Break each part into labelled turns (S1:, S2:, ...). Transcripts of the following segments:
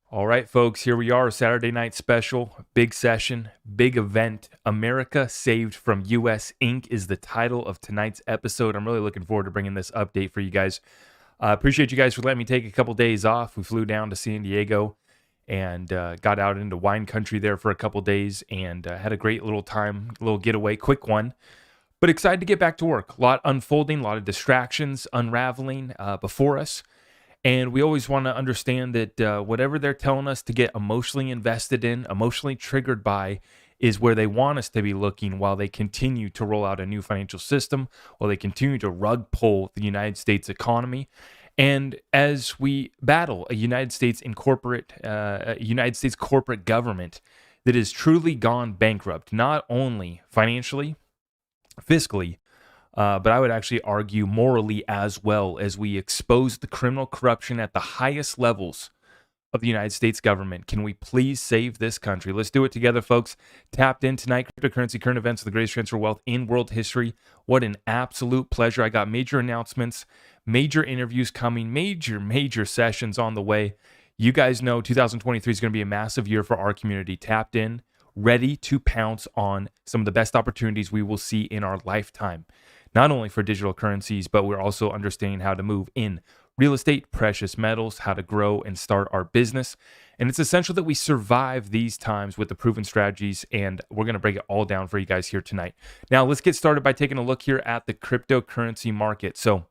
S1: All right, folks, here we are, Saturday night special, big session, big event. America Saved from US Inc. is the title of tonight's episode. I'm really looking forward to bringing this update for you guys. Appreciate you guys for letting me take a couple days off. We flew down to San Diego and got out into wine country there for a couple days and had a great little time, little getaway, quick one. But excited to get back to work. A lot unfolding, a lot of distractions unraveling before us. And we always want to understand that whatever they're telling us to get emotionally invested in, emotionally triggered by, is where they want us to be looking while they continue to roll out a new financial system, while they continue to rug pull the United States economy. And as we battle a United States corporate government that has truly gone bankrupt, not only financially, fiscally, but I would actually argue morally as well, as we expose the criminal corruption at the highest levels of the United States government. Can we please save this country? Let's do it together, folks. Tapped in tonight, cryptocurrency, current events, the greatest transfer of wealth in world history. What an absolute pleasure. I got major announcements, major interviews coming, major sessions on the way. You guys know 2023 is going to be a massive year for our community. Tapped in, ready to pounce on some of the best opportunities we will see in our lifetime. Not only for digital currencies, but we're also understanding how to move in real estate, precious metals, how to grow and start our business. And it's essential that we survive these times with the proven strategies, and we're going to break it all down for you guys here tonight. Now, let's get started by taking a look here at the cryptocurrency market. So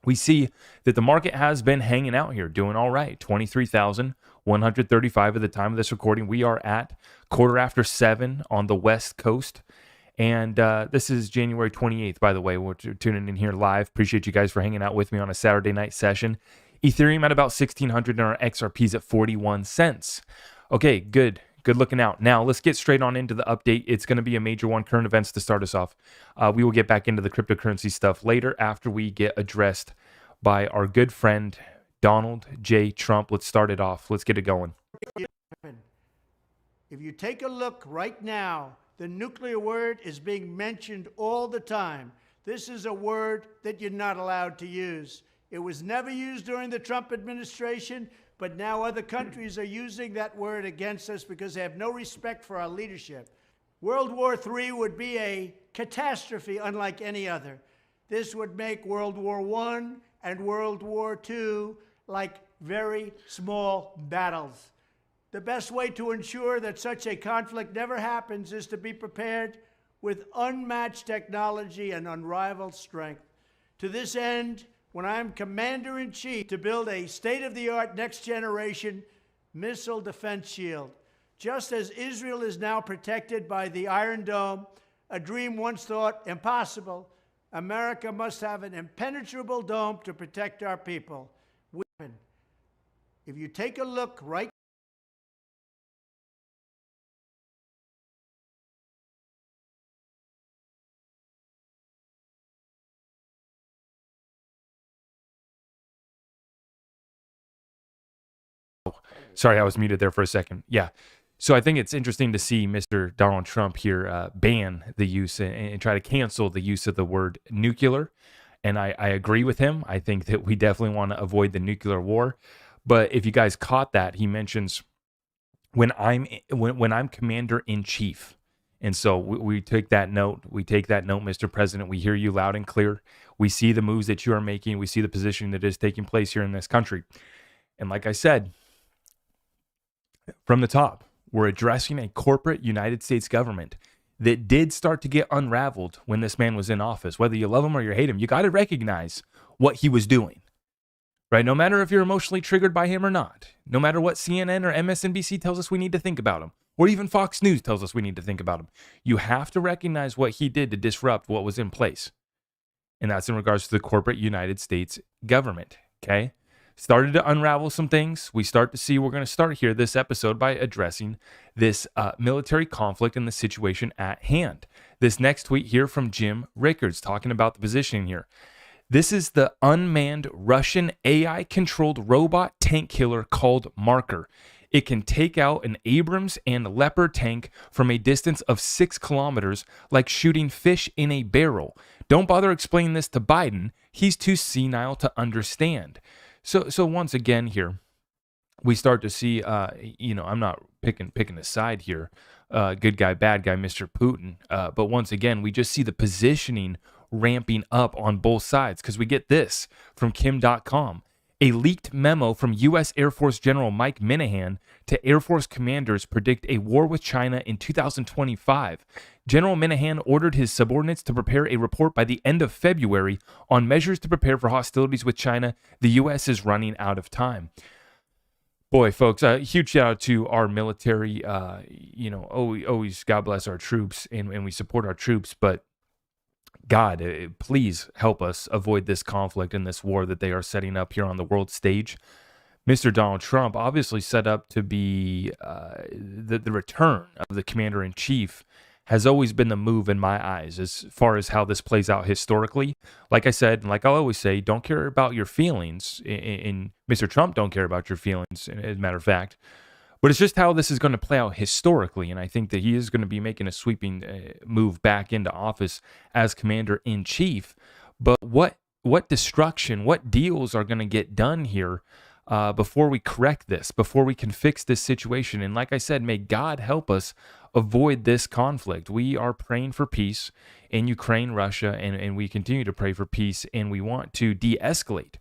S1: we see that the market has been hanging out here, doing all right. 23,135 at the time of this recording. We are at 7:15 on the West Coast. And this is January 28th, by the way. We're tuning in here live. Appreciate you guys for hanging out with me on a Saturday night session. Ethereum at about 1,600 and our XRPs at 41 cents. Okay, good looking out. Now, let's get straight on into the update. It's going to be a major one, current events to start us off. We will get back into the cryptocurrency stuff later after we get addressed by our good friend, Donald J. Trump. Let's start it off. Let's get it going.
S2: If you take a look right now, the nuclear word is being mentioned all the time. This is a word that you're not allowed to use. It was never used during the Trump administration, but now other countries are using that word against us because they have no respect for our leadership. World War III would be a catastrophe unlike any other. This would make World War I and World War II like very small battles. The best way to ensure that such a conflict never happens is to be prepared with unmatched technology and unrivaled strength. To this end, when I'm commander-in-chief, to build a state-of-the-art next-generation missile defense shield. Just as Israel is now protected by the Iron Dome, a dream once thought impossible, America must have an impenetrable dome to protect our people. If you take a look right
S1: Sorry, I was muted there for a second. Yeah. So I think it's interesting to see Mr. Donald Trump here ban the use and try to cancel the use of the word nuclear. And I agree with him. I think that we definitely want to avoid the nuclear war. But if you guys caught that, he mentions when I'm commander in chief. And so we take that note. We take that note, Mr. President. We hear you loud and clear. We see the moves that you are making. We see the position that is taking place here in this country. And like I said, from the top, we're addressing a corporate United States government that did start to get unraveled when this man was in office. Whether you love him or you hate him, you got to recognize what he was doing, right? No matter if you're emotionally triggered by him or not, no matter what CNN or MSNBC tells us we need to think about him, or even Fox News tells us we need to think about him, you have to recognize what he did to disrupt what was in place. And that's in regards to the corporate United States government, okay? Started to unravel some things. We're going to start here this episode by addressing this military conflict and the situation at hand. This next tweet here from Jim Rickards talking about the positioning here. This is the unmanned Russian AI-controlled robot tank killer called Marker. It can take out an Abrams and Leopard tank from a distance of 6 kilometers like shooting fish in a barrel. Don't bother explaining this to Biden. He's too senile to understand. So once again here, we start to see, I'm not picking a side here, good guy, bad guy, Mr. Putin. But once again, we just see the positioning ramping up on both sides because we get this from Kim.com. A leaked memo from U.S. Air Force General Mike Minahan to Air Force commanders predict a war with China in 2025. General Minahan ordered his subordinates to prepare a report by the end of February on measures to prepare for hostilities with China. The U.S. is running out of time. Boy, folks, huge shout out to our military. Always God bless our troops, and we support our troops. But God, please help us avoid this conflict and this war that they are setting up here on the world stage. Mr. Donald Trump obviously set up to be the return of the commander-in-chief has always been the move in my eyes as far as how this plays out historically. Like I said, and like I'll always say, don't care about your feelings. And Mr. Trump don't care about your feelings, as a matter of fact. But it's just how this is going to play out historically. And I think that he is going to be making a sweeping move back into office as commander-in-chief. But what destruction, what deals are going to get done here before we correct this, before we can fix this situation? And like I said, may God help us avoid this conflict. We are praying for peace in Ukraine, Russia, and we continue to pray for peace, and we want to de-escalate.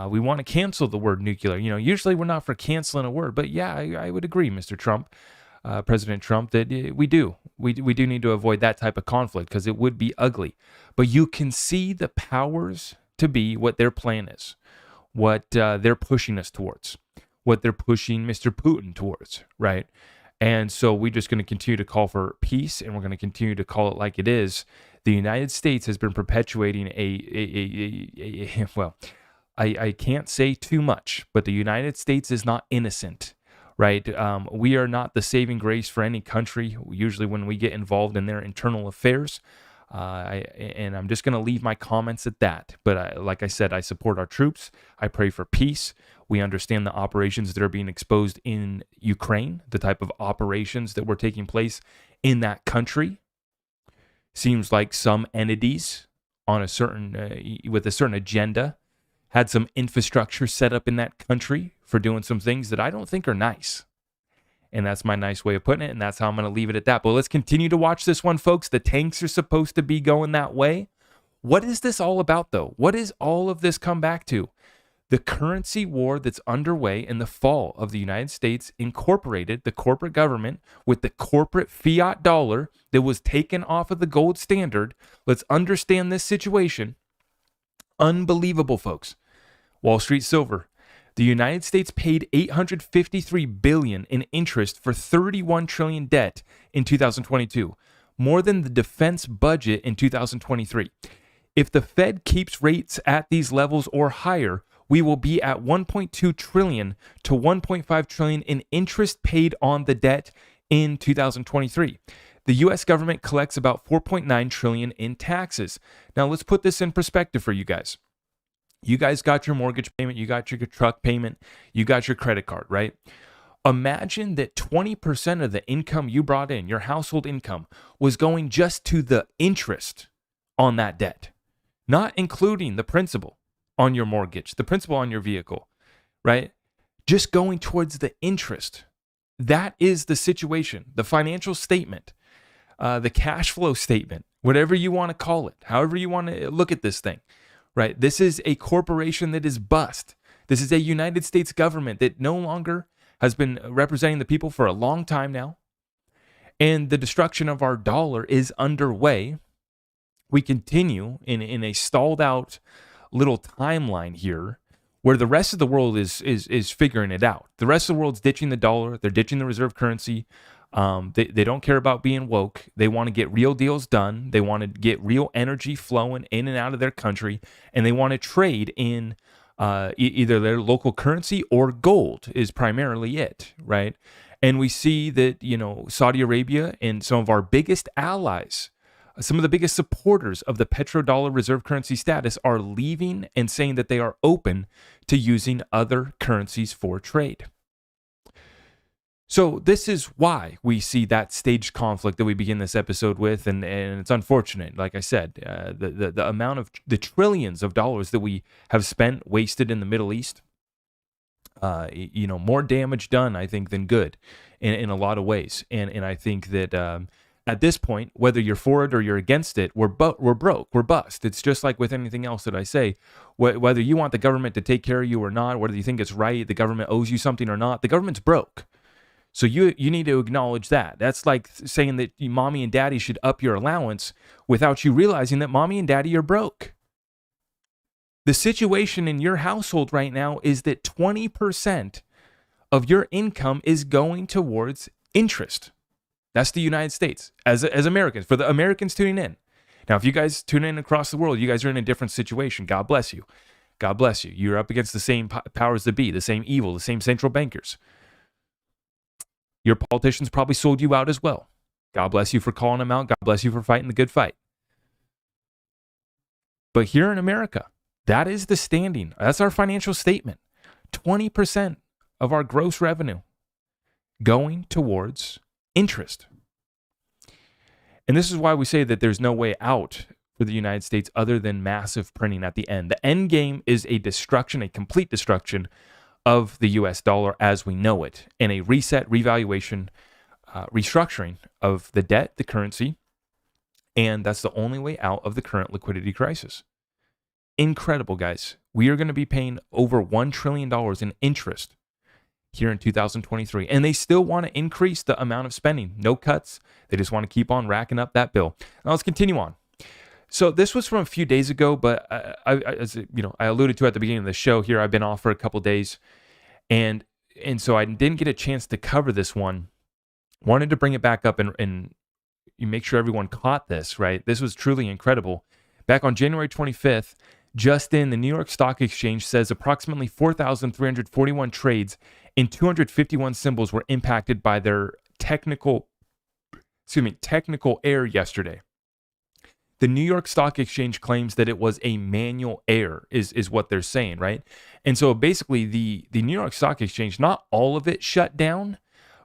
S1: We want to cancel the word nuclear. Usually we're not for canceling a word, but yeah, I would agree, Mr. Trump, President Trump, that we do need to avoid that type of conflict because it would be ugly. But you can see the powers to be what their plan is, what they're pushing us towards, what they're pushing Mr. Putin towards, right? And so we're just going to continue to call for peace, and we're going to continue to call it like it is. The United States has been perpetuating I can't say too much, but the United States is not innocent, right? We are not the saving grace for any country, usually when we get involved in their internal affairs. And I'm just going to leave my comments at that. But like I said, I support our troops. I pray for peace. We understand the operations that are being exposed in Ukraine, the type of operations that were taking place in that country. Seems like some entities on a certain with a certain agenda had some infrastructure set up in that country for doing some things that I don't think are nice. And that's my nice way of putting it, and that's how I'm going to leave it at that. But let's continue to watch this one, folks. The tanks are supposed to be going that way. What is this all about, though? What does all of this come back to? The currency war that's underway in the fall of the United States incorporated the corporate government with the corporate fiat dollar that was taken off of the gold standard. Let's understand this situation. Unbelievable, folks. Wall Street Silver. The United States paid $853 billion in interest for $31 trillion debt in 2022, more than the defense budget in 2023. If the Fed keeps rates at these levels or higher, we will be at $1.2 trillion to $1.5 trillion in interest paid on the debt in 2023. The U.S. government collects about $4.9 trillion in taxes. Now, let's put this in perspective for you guys. You guys got your mortgage payment, you got your truck payment, you got your credit card, right? Imagine that 20% of the income you brought in, your household income, was going just to the interest on that debt, not including the principal on your mortgage, the principal on your vehicle, right? Just going towards the interest. That is the situation, the financial statement, the cash flow statement, whatever you want to call it, however you want to look at this thing. Right? This is a corporation that is bust. This is a United States government that no longer has been representing the people for a long time now. And the destruction of our dollar is underway. We continue in a stalled out little timeline here where the rest of the world is figuring it out. The rest of the world's ditching the dollar. They're ditching the reserve currency. They don't care about being woke. They want to get real deals done. They want to get real energy flowing in and out of their country, and they want to trade in either their local currency or gold is primarily it, right? And we see that, Saudi Arabia and some of our biggest allies, some of the biggest supporters of the petrodollar reserve currency status are leaving and saying that they are open to using other currencies for trade. So this is why we see that staged conflict that we begin this episode with, and it's unfortunate. Like I said, the amount of the trillions of dollars that we have spent, wasted in the Middle East, more damage done, I think, than good in a lot of ways. And I think that at this point, whether you're for it or you're against it, we're broke, we're bust. It's just like with anything else that I say, whether you want the government to take care of you or not, whether you think it's right, the government owes you something or not, the government's broke. So you need to acknowledge that. That's like saying that mommy and daddy should up your allowance without you realizing that mommy and daddy are broke. The situation in your household right now is that 20% of your income is going towards interest. That's the United States as Americans, for the Americans tuning in. Now, if you guys tune in across the world, you guys are in a different situation. God bless you. God bless you. You're up against the same powers that be, the same evil, the same central bankers. Your politicians probably sold you out as well. God bless you for calling them out. God bless you for fighting the good fight. But here in America, that is the standing. That's our financial statement. 20% of our gross revenue going towards interest. And this is why we say that there's no way out for the United States other than massive printing at the end. The end game is a destruction, a complete destruction of the US dollar as we know it, and a reset, revaluation, restructuring of the debt, the currency, and that's the only way out of the current liquidity crisis. Incredible, guys. We are going to be paying over $1 trillion in interest here in 2023, and they still want to increase the amount of spending. No cuts. They just want to keep on racking up that bill. Now let's continue on. So this was from a few days ago, but as I alluded to at the beginning of the show here, I've been off for a couple days, and so I didn't get a chance to cover this one. Wanted to bring it back up and you make sure everyone caught this, right? This was truly incredible. Back on January 25th, just in, the New York Stock Exchange says approximately 4,341 trades in 251 symbols were impacted by their technical error yesterday. The New York Stock Exchange claims that it was a manual error, is what they're saying, right? And so basically the New York Stock Exchange, not all of it shut down,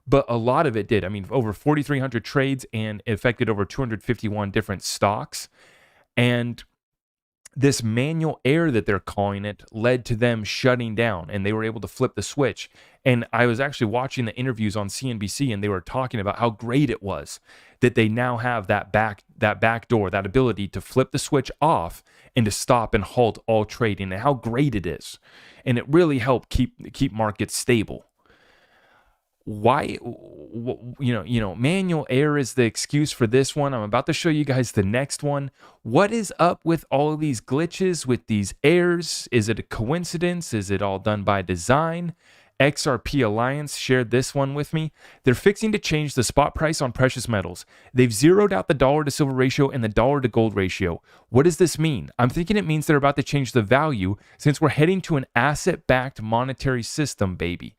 S1: but a lot of it did. I mean, over 4,300 trades and affected over 251 different stocks. And this manual error that they're calling it led to them shutting down, and they were able to flip the switch. And I was actually watching the interviews on CNBC, and they were talking about how great it was that they now have that back door, that ability to flip the switch off and to stop and halt all trading, and how great it is. And it really helped keep markets stable. Why, manual error is the excuse for this one. I'm about to show you guys the next one. What is up with all of these glitches, with these errors? Is it a coincidence? Is it all done by design? XRP Alliance shared this one with me. They're fixing to change the spot price on precious metals. They've zeroed out the dollar to silver ratio and the dollar to gold ratio. What does this mean? I'm thinking it means they're about to change the value since we're heading to an asset-backed monetary system, baby.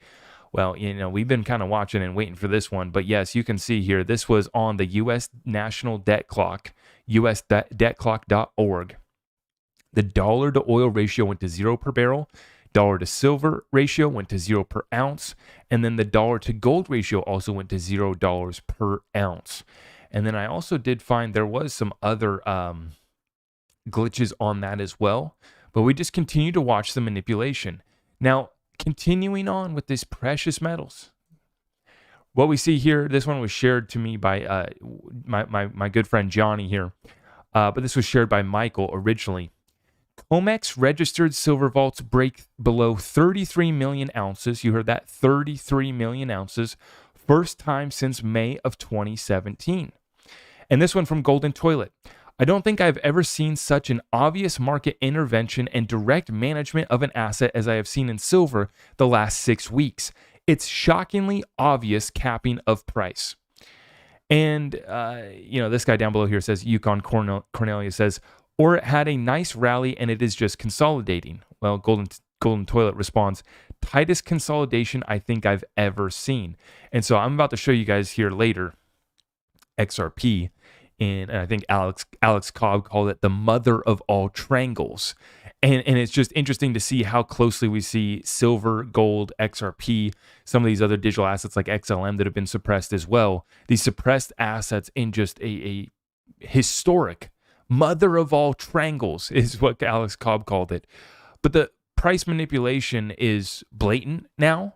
S1: Well, we've been kind of watching and waiting for this one. But yes, you can see here, this was on the U.S. National Debt Clock, usdebtclock.org. The dollar to oil ratio went to 0 per barrel. Dollar to silver ratio went to 0 per ounce. And then the dollar to gold ratio also went to $0 per ounce. And then I also did find there was some other glitches on that as well. But we just continue to watch the manipulation. Now, continuing on with this precious metals, what we see here, this one was shared to me by my good friend Johnny here, but this was shared by Michael originally. COMEX registered silver vaults break below 33 million ounces. You heard that, 33 million ounces, first time since May of 2017. And this one from Golden Toilet. I don't think I've ever seen such an obvious market intervention and direct management of an asset as I have seen in silver the last 6 weeks. It's shockingly obvious capping of price. And, this guy down below here says, Yukon Cornelia says, or it had a nice rally and it is just consolidating. Well, Golden Toilet responds, tightest consolidation I think I've ever seen. And so I'm about to show you guys here later, XRP. And I think Alex Cobb called it the mother of all triangles. And it's just interesting to see how closely we see silver, gold, XRP, some of these other digital assets like XLM that have been suppressed as well. These suppressed assets in just a historic mother of all triangles is what Alex Cobb called it. But the price manipulation is blatant now,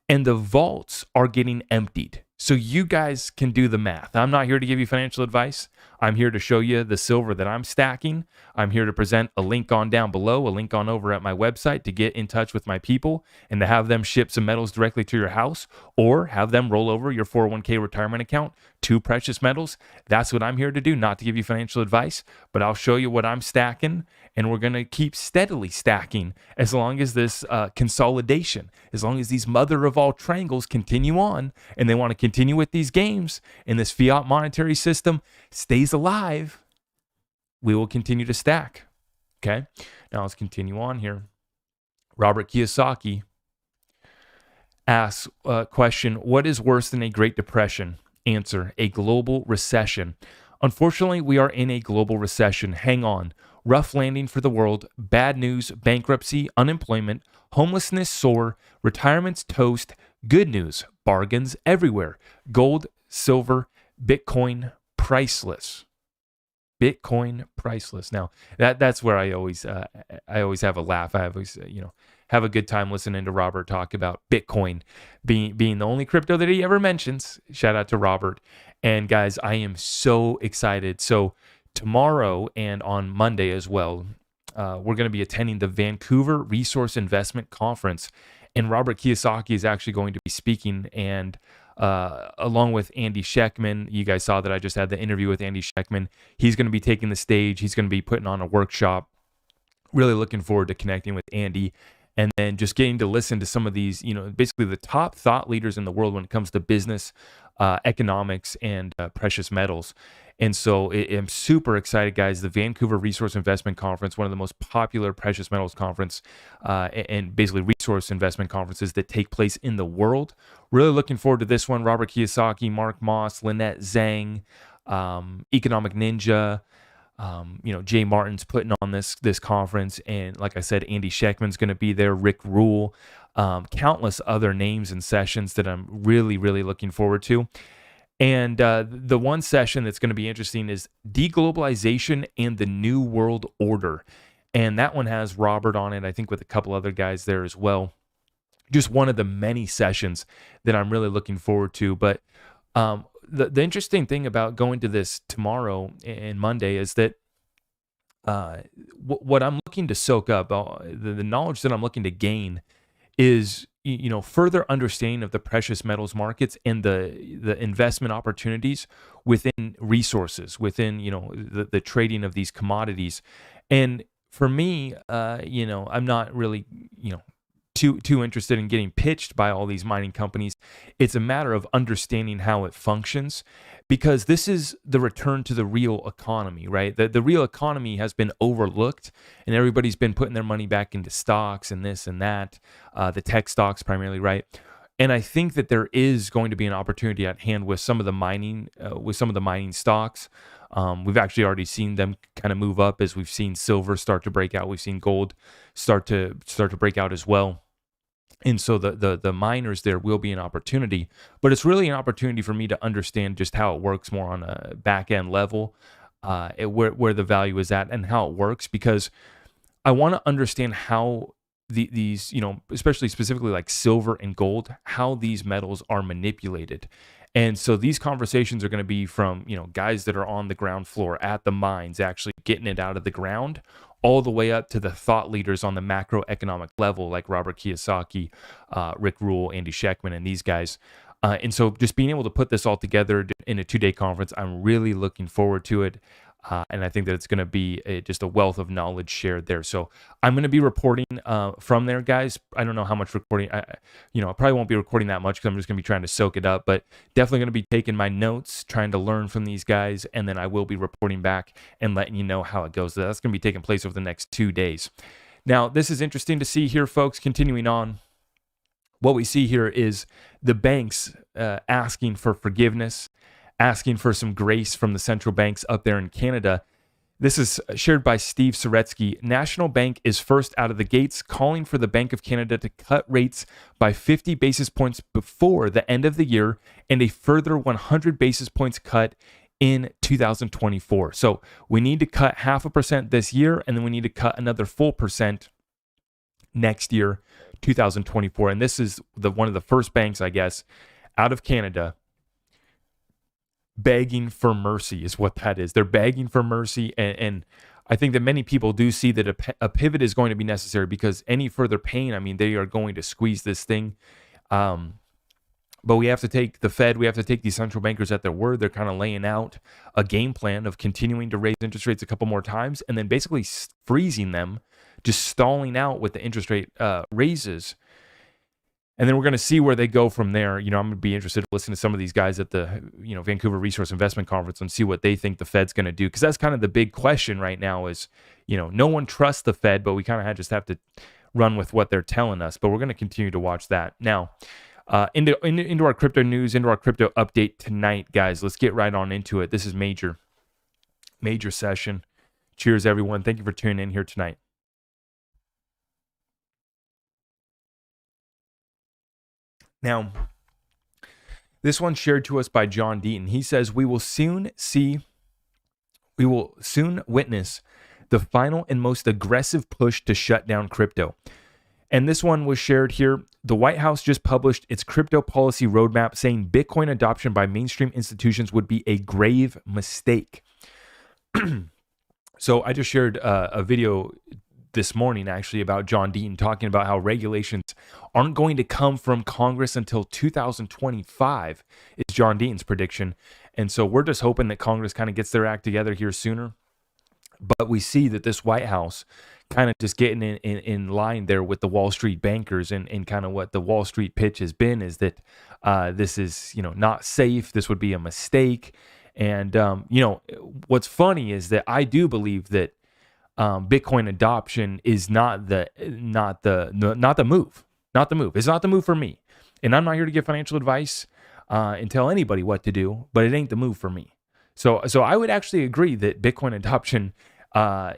S1: and the vaults are getting emptied. So you guys can do the math. I'm not here to give you financial advice. I'm here to show you the silver that I'm stacking. I'm here to present a link on down below, a link on over at my website to get in touch with my people and to have them ship some metals directly to your house or have them roll over your 401k retirement account to precious metals. That's what I'm here to do, not to give you financial advice, but I'll show you what I'm stacking, and we're going to keep steadily stacking as long as this consolidation, as long as these mother of all triangles continue on and they want to continue with these games and this fiat monetary system stays alive, we will continue to stack. Okay, now let's continue on here. Robert Kiyosaki asks a question: what is worse than a Great Depression? Answer: a global recession. Unfortunately, we are in a global recession. Hang on. Rough landing for the world. Bad news: bankruptcy, unemployment, homelessness soar, retirements toast. Good news: bargains everywhere. Gold, silver, Bitcoin priceless. Bitcoin priceless. Now that's where I always have a laugh. I always have a good time listening to Robert talk about Bitcoin being the only crypto that he ever mentions. Shout out to Robert. And guys, I am so excited. So tomorrow and on Monday as well, we're going to be attending the Vancouver Resource Investment Conference, and Robert Kiyosaki is actually going to be speaking, and along with Andy Schekman. You guys saw that I just had the interview with Andy Schekman. He's going to be taking the stage. He's going to be putting on a workshop. Really looking forward to connecting with Andy and then just getting to listen to some of these, basically the top thought leaders in the world when it comes to business, economics, and precious metals. And so I'm super excited, guys. The Vancouver Resource Investment Conference, one of the most popular precious metals conference and basically resource investment conferences that take place in the world. Really looking forward to this one. Robert Kiyosaki, Mark Moss, Lynette Zhang, Economic Ninja, Jay Martin's putting on this conference. And like I said, Andy Schekman's going to be there, Rick Rule, countless other names and sessions that I'm really, really looking forward to. And the one session that's going to be interesting is Deglobalization and the New World Order. And that one has Robert on it, I think with a couple other guys there as well. Just one of the many sessions that I'm really looking forward to. But the interesting thing about going to this tomorrow and Monday is that what I'm looking to soak up, the knowledge that I'm looking to gain is further understanding of the precious metals markets and the investment opportunities within resources, within the trading of these commodities. And for me, I'm not really too interested in getting pitched by all these mining companies. It's a matter of understanding how it functions, because this is the return to the real economy, right? The real economy has been overlooked, and everybody's been putting their money back into stocks and this and that, the tech stocks primarily, right? And I think that there is going to be an opportunity at hand with some of the mining, stocks. We've actually already seen them kind of move up as we've seen silver start to break out. We've seen gold start to break out as well. And so the miners there will be an opportunity, but it's really an opportunity for me to understand just how it works more on a back end level, where the value is at and how it works, because I want to understand how these, especially specifically like silver and gold, how these metals are manipulated. And so these conversations are going to be from, guys that are on the ground floor at the mines, actually getting it out of the ground, all the way up to the thought leaders on the macroeconomic level, like Robert Kiyosaki, Rick Rule, Andy Schekman, and these guys. And so just being able to put this all together in a 2-day conference, I'm really looking forward to it. And I think that it's going to be just a wealth of knowledge shared there. So I'm going to be reporting from there, guys. I don't know how much recording. I probably won't be recording that much because I'm just going to be trying to soak it up. But definitely going to be taking my notes, trying to learn from these guys, and then I will be reporting back and letting you know how it goes. That's going to be taking place over the next 2 days. Now, this is interesting to see here, folks. Continuing on, what we see here is the banks asking for forgiveness, asking for some grace from the central banks up there in Canada. This is shared by Steve Saretsky. National Bank is first out of the gates, calling for the Bank of Canada to cut rates by 50 basis points before the end of the year and a further 100 basis points cut in 2024. So we need to cut 0.5% this year, and then we need to cut another full percent next year, 2024. And this is one of the first banks, I guess, out of Canada begging for mercy is what that is. They're begging for mercy. And I think that many people do see that a pivot is going to be necessary, because any further pain, I mean, they are going to squeeze this thing. But we have to take the Fed, we have to take these central bankers at their word. They're kind of laying out a game plan of continuing to raise interest rates a couple more times and then basically freezing them, just stalling out with the interest rate raises. And then we're going to see where they go from there. I'm going to be interested to listen to some of these guys at the Vancouver Resource Investment Conference and see what they think the Fed's going to do. Because that's kind of the big question right now is, no one trusts the Fed, but we kind of just have to run with what they're telling us. But we're going to continue to watch that. Now, into our crypto news, into our crypto update tonight, guys. Let's get right on into it. This is major session. Cheers, everyone. Thank you for tuning in here tonight. Now, this one's shared to us by John Deaton. He says, we will soon witness the final and most aggressive push to shut down crypto. And this one was shared here. The White House just published its crypto policy roadmap, saying Bitcoin adoption by mainstream institutions would be a grave mistake. So I just shared a video this morning, actually, about John Deaton talking about how regulations aren't going to come from Congress until 2025, is John Deaton's prediction. And so we're just hoping that Congress kind of gets their act together here sooner. But we see that this White House kind of just getting in line there with the Wall Street bankers, and kind of what the Wall Street pitch has been is that this is, not safe. This would be a mistake. And, what's funny is that I do believe that Bitcoin adoption is not the move. It's not the move for me. And I'm not here to give financial advice and tell anybody what to do, but it ain't the move for me. So I would actually agree that Bitcoin adoption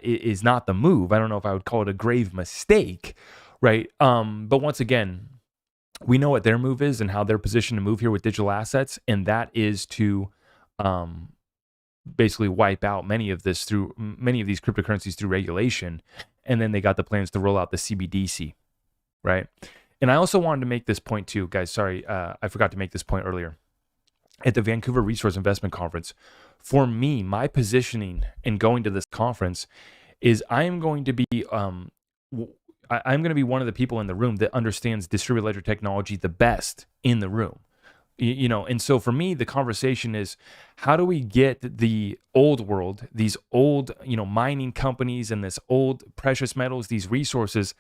S1: is not the move. I don't know if I would call it a grave mistake, right? But once again, we know what their move is and how they're positioned to move here with digital assets, and that is to basically wipe out many of these cryptocurrencies through regulation. And then they got the plans to roll out the CBDC, right? And I also wanted to make this point too, guys. Sorry, I forgot to make this point earlier. At the Vancouver Resource Investment Conference, for me, my positioning in going to this conference is I am going to be one of the people in the room that understands distributed ledger technology the best in the room. And so for me, the conversation is, how do we get the old world, these old, mining companies and this old precious metals, these resources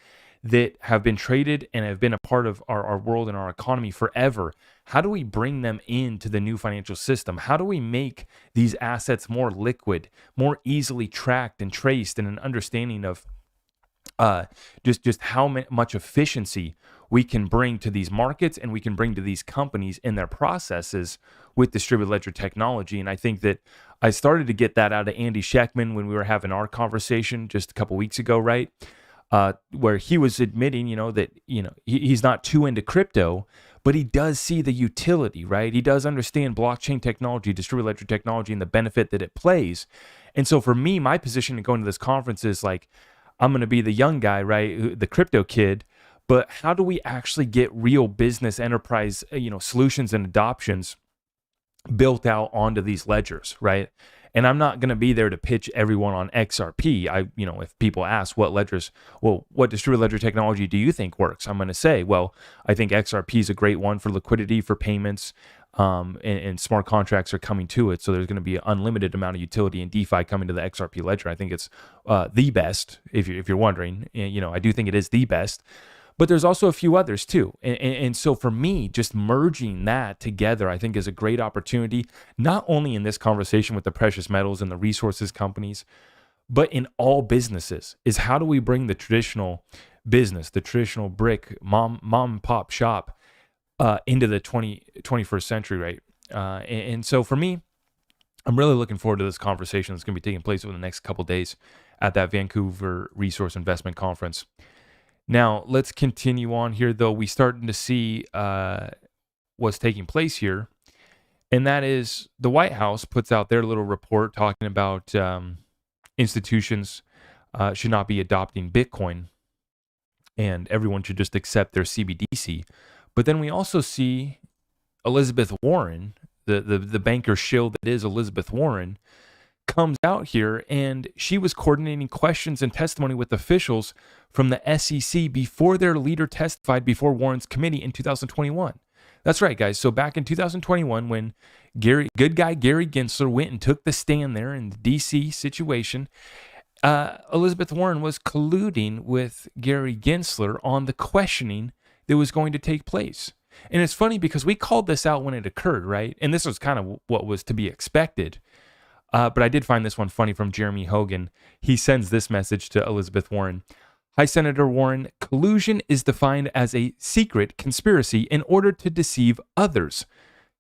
S1: that have been traded and have been a part of our world and our economy forever, how do we bring them into the new financial system? How do we make these assets more liquid, more easily tracked and traced, and an understanding of just how much efficiency we can bring to these markets and we can bring to these companies in their processes with distributed ledger technology? And I think that I started to get that out of Andy Scheckman when we were having our conversation just a couple weeks ago, right? Where he was admitting, that, he's not too into crypto, but he does see the utility, right? He does understand blockchain technology, distributed ledger technology, and the benefit that it plays. And so for me, my position in going to this conference is like, I'm going to be the young guy, right? The crypto kid. But how do we actually get real business enterprise, solutions and adoptions built out onto these ledgers, right? And I'm not going to be there to pitch everyone on XRP. If people ask what distributed ledger technology do you think works? I'm going to say, well, I think XRP is a great one for liquidity, for payments, and smart contracts are coming to it. So there's going to be an unlimited amount of utility in DeFi coming to the XRP ledger. I think it's the best, if you're wondering. I do think it is the best. But there's also a few others too. And so for me, just merging that together, I think is a great opportunity, not only in this conversation with the precious metals and the resources companies, but in all businesses, is how do we bring the traditional business, the traditional brick mom and pop shop into the 21st century, right? And so for me, I'm really looking forward to this conversation that's going to be taking place over the next couple of days at that Vancouver Resource Investment Conference. Now, let's continue on here, though. We're starting to see what's taking place here, and that is the White House puts out their little report talking about institutions should not be adopting Bitcoin. and everyone should just accept their CBDC. But then we also see Elizabeth Warren, the banker shill that is Elizabeth Warren, comes out here, and she was coordinating questions and testimony with officials from the SEC before their leader testified before Warren's committee in 2021. That's right, guys. So back in 2021, when good guy Gary Gensler went and took the stand there in the DC situation, Elizabeth Warren was colluding with Gary Gensler on the questioning that was going to take place. And it's funny because we called this out when it occurred, right? And this was kind of what was to be expected. But I did find this one funny from Jeremy Hogan. He sends this message to Elizabeth Warren. Hi, Senator Warren. Collusion is defined as a secret conspiracy in order to deceive others.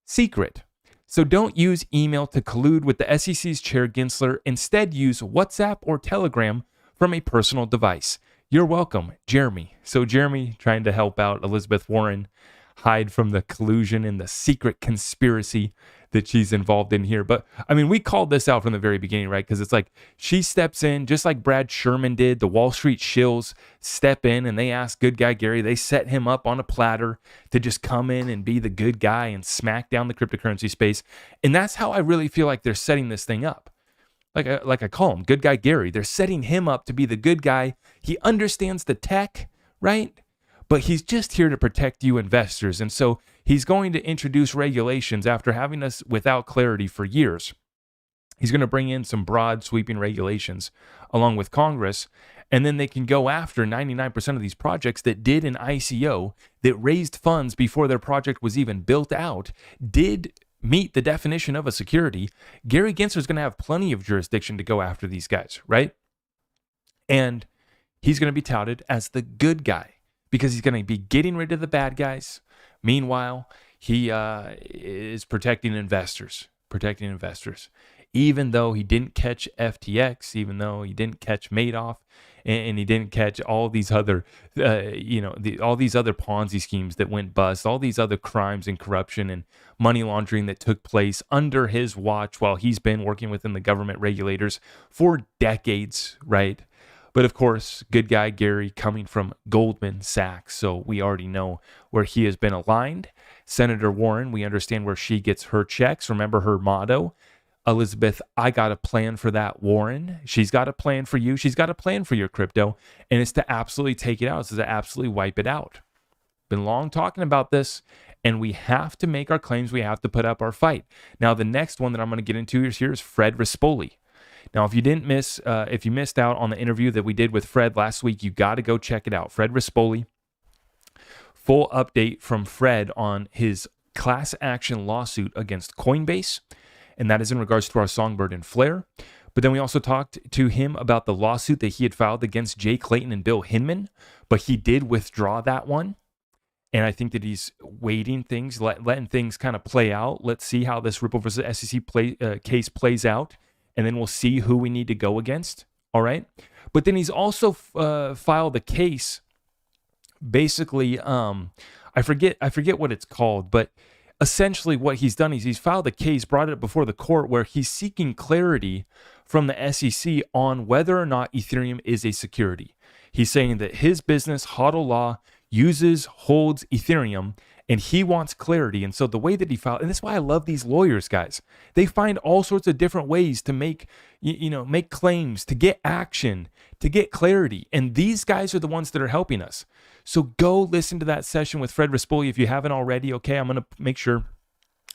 S1: Secret. So don't use email to collude with the SEC's chair Gensler. Instead, use WhatsApp or Telegram from a personal device. You're welcome, Jeremy. So Jeremy trying to help out Elizabeth Warren hide from the collusion and the secret conspiracy that she's involved in here. But I mean, we called this out from the very beginning, right? Because it's like she steps in just like Brad Sherman did. The Wall Street shills step in and they ask good guy Gary. They set him up on a platter to just come in and be the good guy and smack down the cryptocurrency space. And that's how I really feel like they're setting this thing up. Like I call him good guy Gary. They're setting him up to be the good guy. He understands the tech, right? But he's just here to protect you investors. And so he's going to introduce regulations after having us without clarity for years. He's going to bring in some broad sweeping regulations along with Congress, and then they can go after 99% of these projects that did an ICO, that raised funds before their project was even built out, did meet the definition of a security. Gary Gensler is going to have plenty of jurisdiction to go after these guys, right? And he's going to be touted as the good guy, because he's going to be getting rid of the bad guys. Meanwhile, he is protecting investors. Even though he didn't catch FTX, even though he didn't catch Madoff, and he didn't catch all these other, all these other Ponzi schemes that went bust, all these other crimes and corruption and money laundering that took place under his watch while he's been working within the government regulators for decades, right? But of course, good guy Gary coming from Goldman Sachs, so we already know where he has been aligned. Senator Warren, we understand where she gets her checks. Remember her motto, Elizabeth, I got a plan for that, Warren. She's got a plan for you. She's got a plan for your crypto, and it's to absolutely take it out. It's to absolutely wipe it out. Been long talking about this, and we have to make our claims. We have to put up our fight. Now, the next one that I'm going to get into is Fred Rispoli. Now, if you missed out on the interview that we did with Fred last week, you got to go check it out. Fred Rispoli, full update from Fred on his class action lawsuit against Coinbase, and that is in regards to our Songbird and Flare. But then we also talked to him about the lawsuit that he had filed against Jay Clayton and Bill Hinman, but he did withdraw that one. And I think that he's waiting things, letting things kind of play out. Let's see how this Ripple versus SEC case plays out. And then we'll see who we need to go against, all right? But then he's also filed a case, basically, I forget what it's called, but essentially what he's done is he's filed a case, brought it before the court, where he's seeking clarity from the SEC on whether or not Ethereum is a security. He's saying that his business, HODL Law, holds Ethereum, and he wants clarity. And so the way that he filed, and that's why I love these lawyers, guys. They find all sorts of different ways to make claims, to get action, to get clarity. And these guys are the ones that are helping us. So go listen to that session with Fred Rispoli if you haven't already. Okay, I'm going to make sure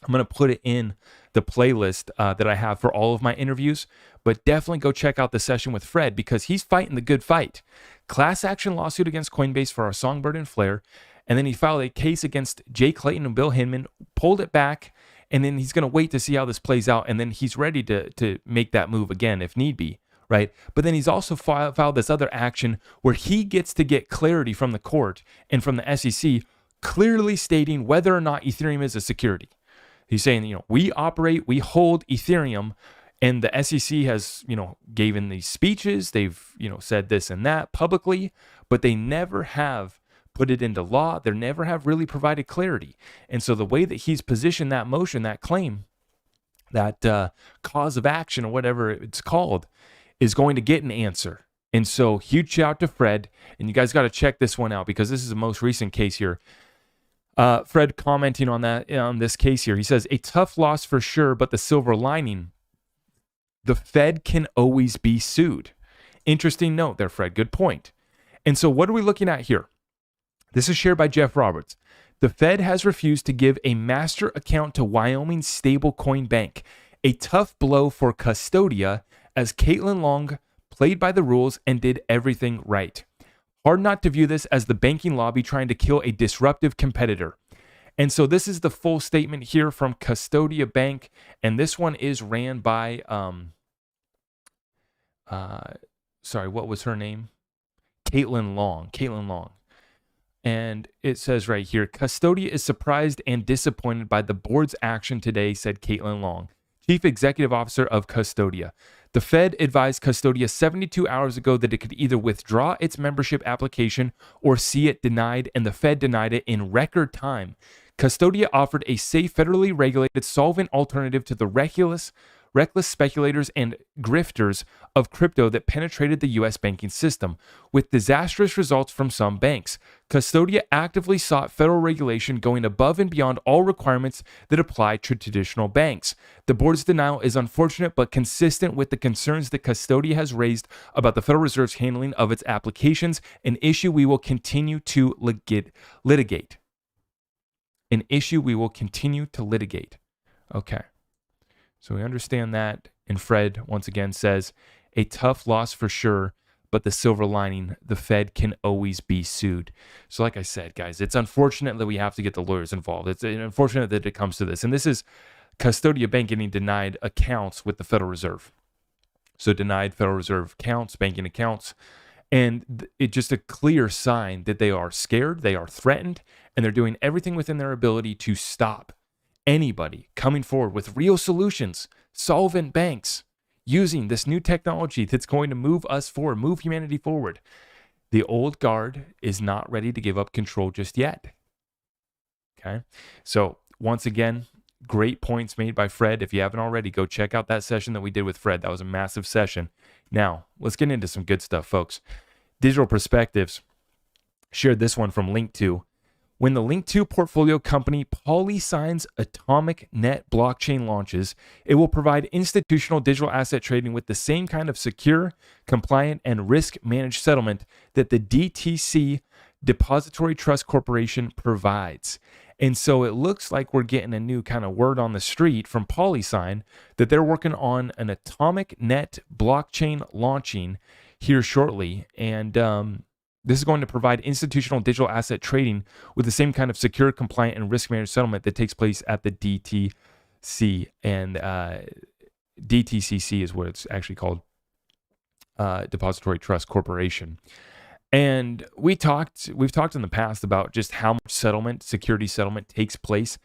S1: I'm going to put it in the playlist that I have for all of my interviews. But definitely go check out the session with Fred, because he's fighting the good fight. Class action lawsuit against Coinbase for our Songbird and Flare. And then he filed a case against Jay Clayton and Bill Hinman, pulled it back, and then he's going to wait to see how this plays out. And then he's ready to make that move again if need be, right? But then he's also filed this other action where he gets to get clarity from the court and from the SEC, clearly stating whether or not Ethereum is a security. He's saying, we hold Ethereum, and the SEC has, given these speeches. They've, said this and that publicly, but they never have put it into law. They never have really provided clarity. And so the way that he's positioned that motion, that claim, that cause of action or whatever it's called, is going to get an answer. And so huge shout out to Fred. And you guys got to check this one out because this is the most recent case here. Fred commenting on this case here. He says, a tough loss for sure, but the silver lining, the Fed can always be sued. Interesting note there, Fred. Good point. And so what are we looking at here? This is shared by Jeff Roberts. The Fed has refused to give a master account to Wyoming Stablecoin Bank. A tough blow for Custodia as Caitlin Long played by the rules and did everything right. Hard not to view this as the banking lobby trying to kill a disruptive competitor. And so this is the full statement here from Custodia Bank. And this one is ran by, what was her name? Caitlin Long. And it says right here, Custodia is surprised and disappointed by the board's action today, said Caitlin Long, Chief Executive Officer of Custodia. The Fed advised Custodia 72 hours ago that it could either withdraw its membership application or see it denied, and the Fed denied it in record time. Custodia offered a safe, federally regulated, solvent alternative to the reckless speculators and grifters of crypto that penetrated the U.S. banking system, with disastrous results from some banks. Custodia actively sought federal regulation going above and beyond all requirements that apply to traditional banks. The board's denial is unfortunate but consistent with the concerns that Custodia has raised about the Federal Reserve's handling of its applications, an issue we will continue to litigate. Okay. So we understand that. And Fred, once again, says, a tough loss for sure, but the silver lining, the Fed can always be sued. So like I said, guys, it's unfortunate that we have to get the lawyers involved. It's unfortunate that it comes to this. And this is Custodia Bank getting denied accounts with the Federal Reserve. So denied Federal Reserve accounts, banking accounts. And it's just a clear sign that they are scared, they are threatened, and they're doing everything within their ability to stop anybody coming forward with real solutions, solvent banks, using this new technology that's going to move us forward, move humanity forward. The old guard is not ready to give up control just yet. Okay. So once again, great points made by Fred. If you haven't already, go check out that session that we did with Fred. That was a massive session. Now, let's get into some good stuff, folks. Digital Perspectives shared this one from Link2. When the Link2 portfolio company PolySign's Atomic Net blockchain launches, it will provide institutional digital asset trading with the same kind of secure, compliant, and risk-managed settlement that the DTC Depository Trust Corporation provides. And so it looks like we're getting a new kind of word on the street from PolySign that they're working on an Atomic Net blockchain launching here shortly. And this is going to provide institutional digital asset trading with the same kind of secure, compliant, and risk-managed settlement that takes place at the DTC. And DTCC is what it's actually called, Depository Trust Corporation. And we've talked in the past about just how much security settlement takes place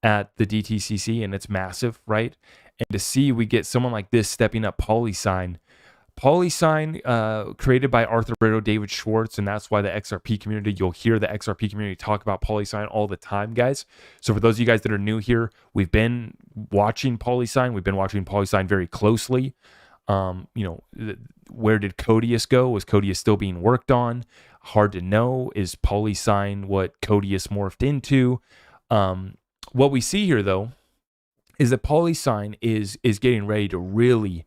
S1: at the DTCC, and it's massive, right? And to see we get someone like this stepping up, PolySign, created by Arthur Brito, David Schwartz, and that's why the XRP community, you'll hear the XRP community talk about PolySign all the time, guys. So for those of you guys that are new here, we've been watching PolySign. We've been watching PolySign very closely. Where did Codius go? Was Codius still being worked on? Hard to know. Is PolySign what Codius morphed into? What we see here, though, is that PolySign is getting ready to really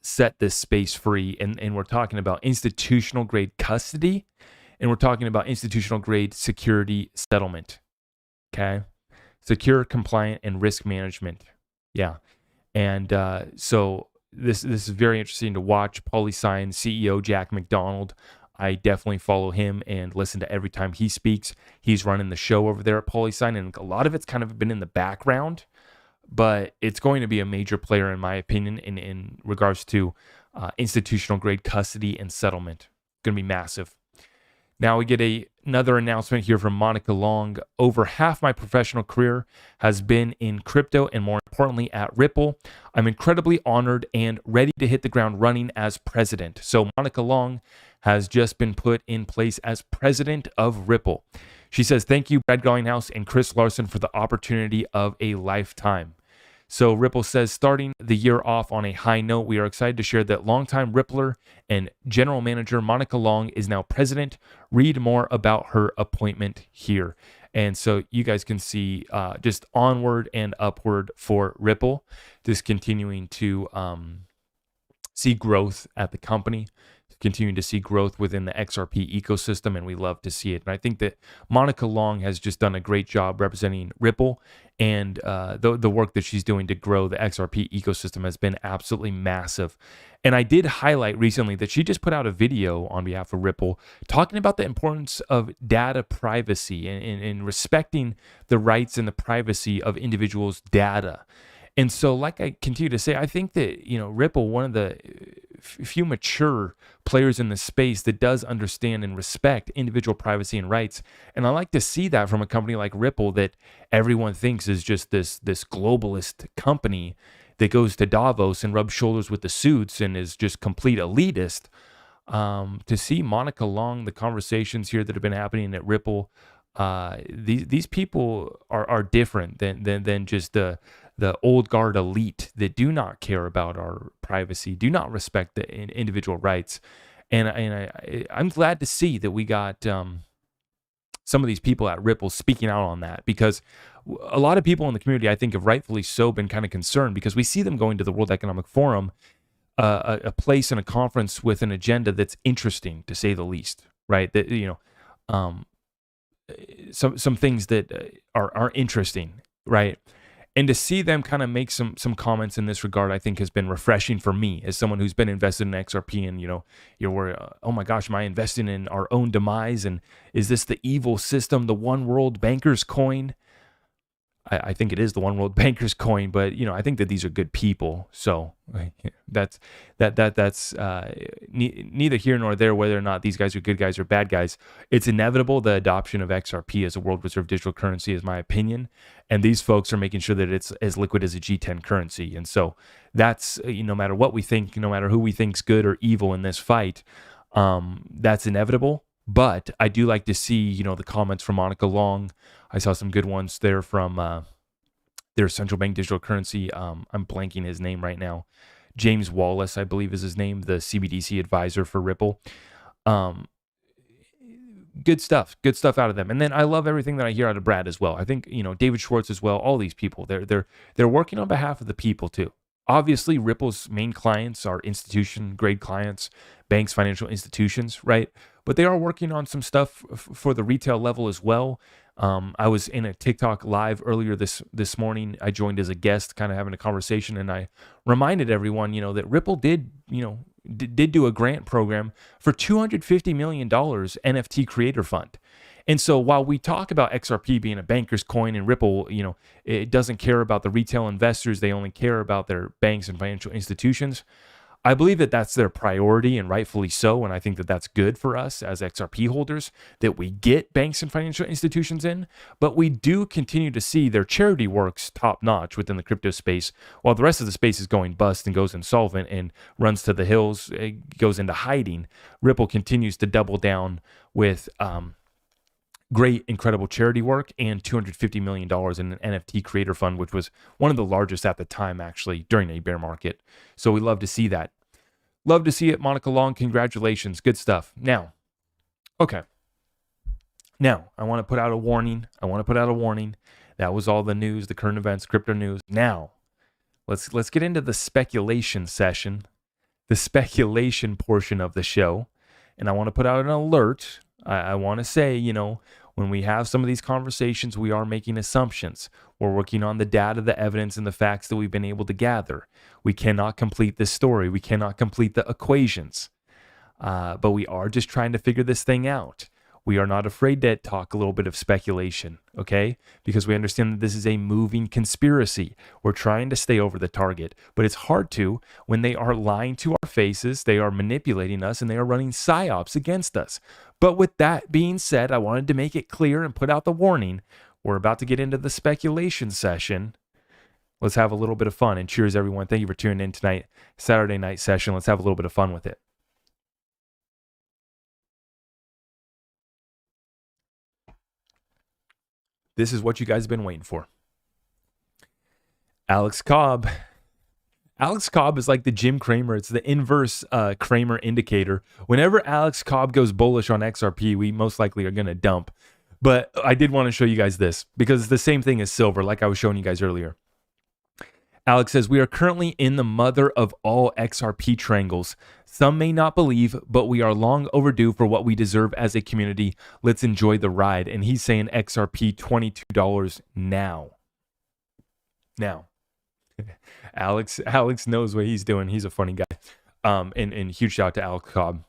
S1: set this space free. And we're talking about institutional grade custody, and we're talking about institutional grade security settlement. Okay? Secure, compliant, and risk management. Yeah. And so this is very interesting to watch. PolySign CEO Jack McDonald, I definitely follow him and listen to every time he speaks. He's running the show over there at PolySign, and a lot of it's kind of been in the background, but it's going to be a major player, in my opinion, in regards to institutional grade custody and settlement. Going to be massive. Now we get another announcement here from Monica Long. Over half my professional career has been in crypto, and more importantly at Ripple. I'm incredibly honored and ready to hit the ground running as president. So Monica Long has just been put in place as president of Ripple. She says, thank you, Brad Garlinghouse and Chris Larson, for the opportunity of a lifetime. So Ripple says, starting the year off on a high note, we are excited to share that longtime Rippler and general manager Monica Long is now president. Read more about her appointment here. And so you guys can see just onward and upward for Ripple, just continuing to see growth at the company, continuing to see growth within the XRP ecosystem, and we love to see it. And I think that Monica Long has just done a great job representing Ripple, and the work that she's doing to grow the XRP ecosystem has been absolutely massive. And I did highlight recently that she just put out a video on behalf of Ripple talking about the importance of data privacy and respecting the rights and the privacy of individuals' data. And so, like I continue to say, I think that, Ripple, one of the few mature players in the space that does understand and respect individual privacy and rights. And I like to see that from a company like Ripple that everyone thinks is just this globalist company that goes to Davos and rubs shoulders with the suits and is just complete elitist. To see Monica Long, the conversations here that have been happening at Ripple, these people are different than just the old guard elite that do not care about our privacy, do not respect the individual rights. And I'm glad to see that we got some of these people at Ripple speaking out on that, because a lot of people in the community, I think, have rightfully so been kind of concerned because we see them going to the World Economic Forum, a place and a conference with an agenda that's interesting, to say the least, right? That, some things that are interesting, right? And to see them kind of make some comments in this regard, I think has been refreshing for me as someone who's been invested in XRP. And, you're worried, oh my gosh, am I investing in our own demise? And is this the evil system, the one world bankers coin? I think it is the one world bankers coin, but I think that these are good people. So that's neither here nor there whether or not these guys are good guys or bad guys. It's inevitable, the adoption of XRP as a world reserve digital currency, is my opinion, and these folks are making sure that it's as liquid as a G10 currency. And so that's no matter what we think, no matter who we think's good or evil in this fight, that's inevitable. But I do like to see, the comments from Monica Long. I saw some good ones there from their central bank digital currency. I'm blanking his name right now. James Wallace, I believe is his name, the CBDC advisor for Ripple. Good stuff out of them. And then I love everything that I hear out of Brad as well. I think, David Schwartz as well, all these people, they're working on behalf of the people too. Obviously, Ripple's main clients are institution grade clients, banks, financial institutions, right? But they are working on some stuff for the retail level as well. I was in a TikTok live earlier this morning. I joined as a guest, kind of having a conversation, and I reminded everyone, that Ripple did do a grant program for $250 million NFT creator fund. And so while we talk about XRP being a banker's coin and Ripple, it doesn't care about the retail investors, they only care about their banks and financial institutions. I believe that that's their priority, and rightfully so. And I think that that's good for us as XRP holders, that we get banks and financial institutions in, but we do continue to see their charity works top notch within the crypto space, while the rest of the space is going bust and goes insolvent and runs to the hills, goes into hiding. Ripple continues to double down with great, incredible charity work and $250 million in an NFT creator fund, which was one of the largest at the time, actually, during a bear market. So we love to see that. Love to see it, Monica Long. Congratulations. Good stuff. Now, okay. Now, I want to put out a warning. That was all the news, the current events, crypto news. Now, let's get into the speculation session, the speculation portion of the show. And I want to put out an alert. I want to say, when we have some of these conversations, we are making assumptions. We're working on the data, the evidence, and the facts that we've been able to gather. We cannot complete this story. We cannot complete the equations. But we are just trying to figure this thing out. We are not afraid to talk a little bit of speculation, okay? Because we understand that this is a moving conspiracy. We're trying to stay over the target, but it's hard to when they are lying to our faces, they are manipulating us, and they are running psyops against us. But with that being said, I wanted to make it clear and put out the warning. We're about to get into the speculation session. Let's have a little bit of fun, and cheers, everyone. Thank you for tuning in tonight, Saturday night session. Let's have a little bit of fun with it. This is what you guys have been waiting for. Alex Cobb. Alex Cobb is like the Jim Cramer. It's the inverse Cramer indicator. Whenever Alex Cobb goes bullish on XRP, we most likely are going to dump. But I did want to show you guys this because it's the same thing as silver, like I was showing you guys earlier. Alex says, we are currently in the mother of all XRP triangles. Some may not believe, but we are long overdue for what we deserve as a community. Let's enjoy the ride. And he's saying XRP $22 now. Now. Alex knows what he's doing. He's a funny guy. And huge shout out to Alex Cobb.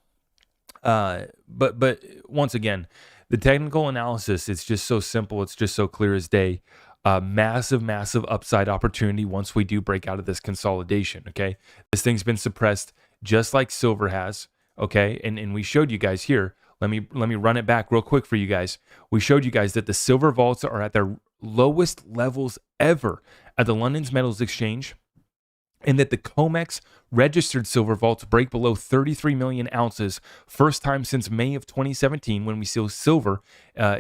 S1: But once again, the technical analysis, it's just so simple. It's just so clear as day. Massive upside opportunity once we do break out of this consolidation. Okay. This thing's been suppressed just like silver has. Okay. And we showed you guys here. Let me run it back real quick for you guys. We showed you guys that the silver vaults are at their lowest levels ever at the London's Metals Exchange, and that the COMEX registered silver vaults break below 33 million ounces, first time since May of 2017, when we see silver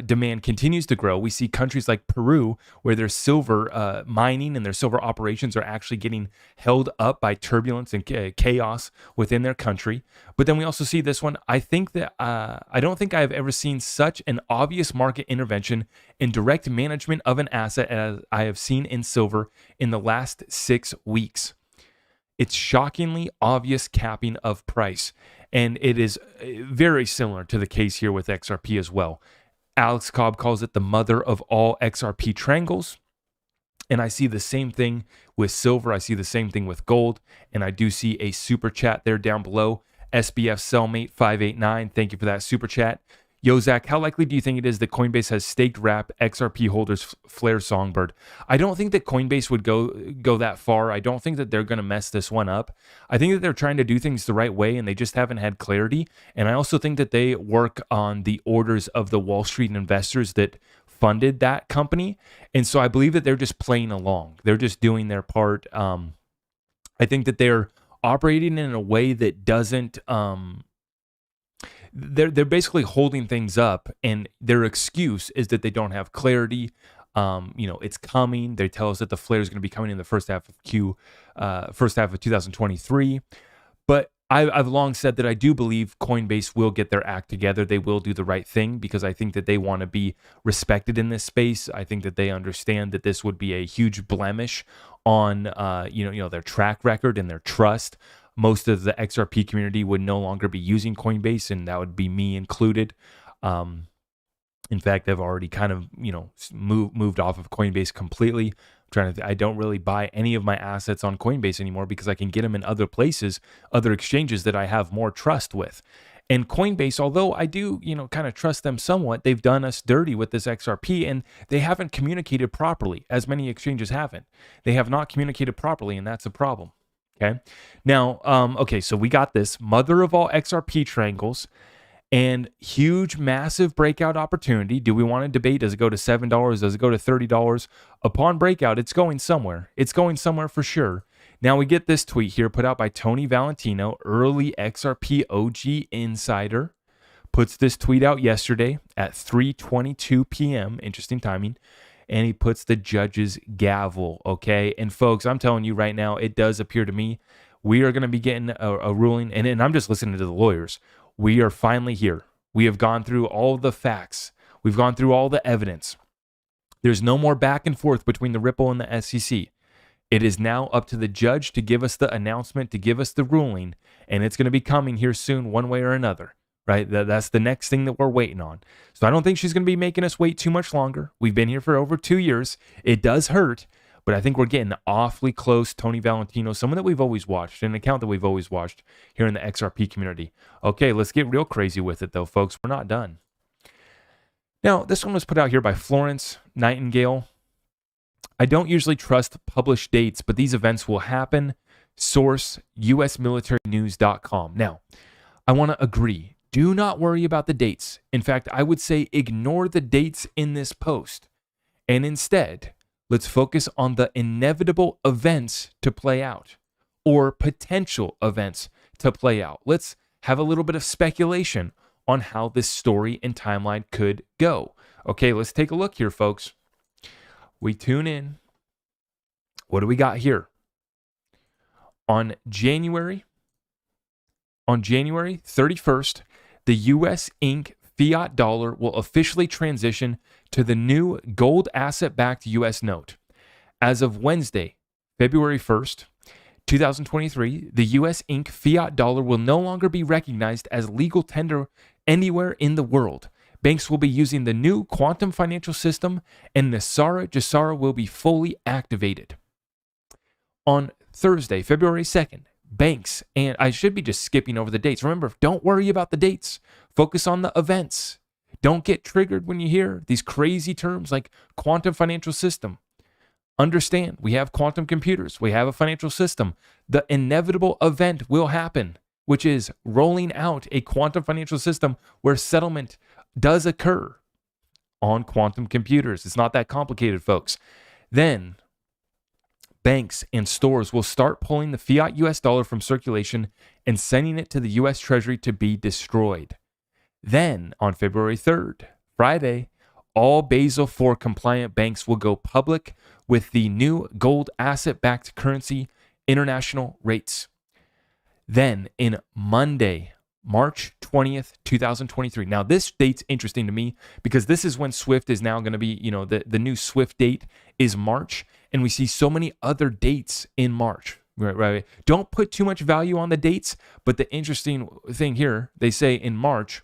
S1: demand continues to grow. We see countries like Peru, where their silver mining and their silver operations are actually getting held up by turbulence and chaos within their country. But then we also see this one. I think that I don't think I have ever seen such an obvious market intervention in direct management of an asset as I have seen in silver in the last 6 weeks. It's shockingly obvious capping of price. And it is very similar to the case here with XRP as well. Alex Cobb calls it the mother of all XRP triangles. And I see the same thing with silver. I see the same thing with gold. And I do see a super chat there down below. SBF Cellmate 589. Thank you for that super chat. Yo, Zach, how likely do you think it is that Coinbase has staked wrap XRP holders Flare Songbird? I don't think that Coinbase would go that far. I don't think that they're going to mess this one up. I think that they're trying to do things the right way and they just haven't had clarity. And I also think that they work on the orders of the Wall Street investors that funded that company. And so I believe that they're just playing along. They're just doing their part. I think that they're operating in a way that doesn't... They're basically holding things up, and their excuse is that they don't have clarity. It's coming. They tell us that the flare is going to be coming in the first half of 2023. But I've long said that I do believe Coinbase will get their act together. They will do the right thing because I think that they want to be respected in this space. I think that they understand that this would be a huge blemish on their track record and their trust. Most of the XRP community would no longer be using Coinbase, and that would be me included. In fact, I've already kind of, moved off of Coinbase completely. I don't really buy any of my assets on Coinbase anymore because I can get them in other places, other exchanges that I have more trust with. And Coinbase, although I do, kind of trust them somewhat, they've done us dirty with this XRP, and they haven't communicated properly, as many exchanges haven't. They have not communicated properly, and that's a problem. Okay. Now, so we got this mother of all XRP triangles and huge, massive breakout opportunity. Do we want to debate? Does it go to $7? Does it go to $30? Upon breakout, it's going somewhere. It's going somewhere for sure. Now we get this tweet here put out by Tony Valentino, early XRP OG insider, puts this tweet out yesterday at 3:22 p.m. Interesting timing. And he puts the judge's gavel, okay? And folks, I'm telling you right now, it does appear to me we are going to be getting a ruling, and I'm just listening to the lawyers. We are finally here. We have gone through all the facts. We've gone through all the evidence. There's no more back and forth between the Ripple and the SEC. It is now up to the judge to give us the announcement, to give us the ruling, and it's going to be coming here soon one way or another. Right? That's the next thing that we're waiting on. So I don't think she's going to be making us wait too much longer. We've been here for over 2 years. It does hurt, but I think we're getting awfully close. Tony Valentino, someone that we've always watched, an account that we've always watched here in the XRP community. Okay, let's get real crazy with it though, folks. We're not done. Now, this one was put out here by Florence Nightingale. I don't usually trust published dates, but these events will happen. Source, usmilitarynews.com. Now, I want to agree. Do not worry about the dates. In fact, I would say ignore the dates in this post. And instead, let's focus on the inevitable events to play out or potential events to play out. Let's have a little bit of speculation on how this story and timeline could go. Okay, let's take a look here, folks. We tune in. What do we got here? On January 31st, the US Inc. fiat dollar will officially transition to the new gold asset-backed US note. As of Wednesday, February 1st, 2023, the US Inc. fiat dollar will no longer be recognized as legal tender anywhere in the world. Banks will be using the new quantum financial system, and the XrpLedger will be fully activated. On Thursday, February 2nd, banks, and I should be just skipping over the dates. Remember, don't worry about the dates. Focus on the events. Don't get triggered when you hear these crazy terms like quantum financial system. Understand, we have quantum computers. We have a financial system. The inevitable event will happen, which is rolling out a quantum financial system where settlement does occur on quantum computers. It's not that complicated, folks. Then banks and stores will start pulling the fiat US dollar from circulation and sending it to the US Treasury to be destroyed. Then on February 3rd, Friday, all Basel IV compliant banks will go public with the new gold asset-backed currency international rates. Then in Monday, March 20th, 2023. Now this date's interesting to me because this is when SWIFT is now going to be, the new SWIFT date is March, and we see so many other dates in March. Right. Don't put too much value on the dates, but the interesting thing here, they say in March,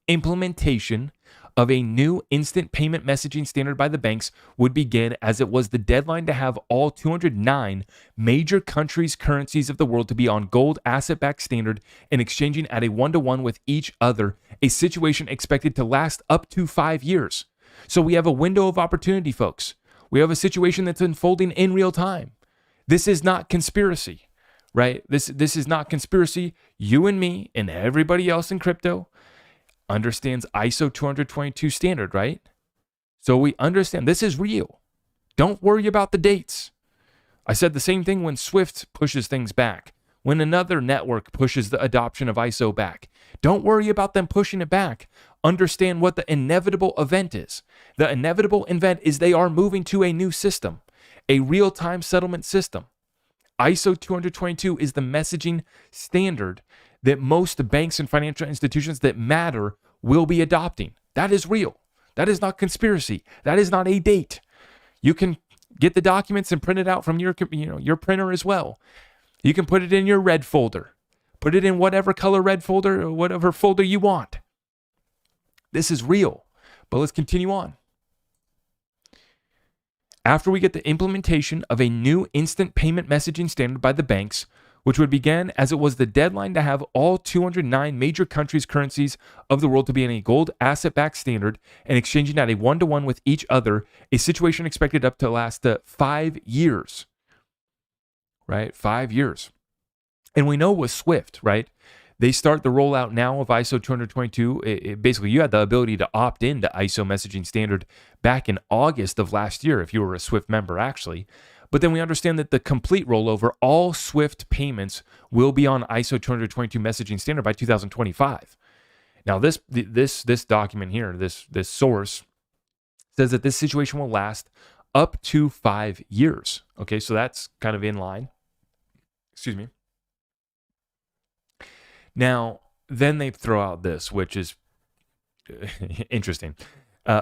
S1: implementation of a new instant payment messaging standard by the banks would begin, as it was the deadline to have all 209 major countries' currencies of the world to be on gold asset-backed standard and exchanging at a 1-to-1 with each other, a situation expected to last up to 5 years. So we have a window of opportunity, folks. We have a situation that's unfolding in real time. This is not conspiracy, right? This is not conspiracy. You and me and everybody else in crypto understands ISO 222 standard, right? So we understand this is real. Don't worry about the dates. I said the same thing when SWIFT pushes things back, when another network pushes the adoption of ISO back. Don't worry about them pushing it back. Understand what the inevitable event is. The inevitable event is they are moving to a new system, a real-time settlement system. ISO 222 is the messaging standard that most banks and financial institutions that matter will be adopting. That is real. That is not conspiracy. That is not a date. You can get the documents and print it out from your printer as well. You can put it in your red folder. Put it in whatever color red folder or whatever folder you want. This is real. But let's continue on. After we get the implementation of a new instant payment messaging standard by the banks, which would begin as it was the deadline to have all 209 major countries' currencies of the world to be in a gold asset-backed standard and exchanging at a 1-to-1 with each other, a situation expected up to last 5 years. Right? 5 years. And we know with SWIFT, right? They start the rollout now of ISO 222. Basically, you had the ability to opt in to ISO messaging standard back in August of last year if you were a SWIFT member, actually. But then we understand that the complete rollover, all SWIFT payments will be on ISO 222 messaging standard by 2025. Now, this document here, this source, says that this situation will last up to 5 years. Okay, so that's kind of in line. Excuse me. Now, then they throw out this, which is interesting.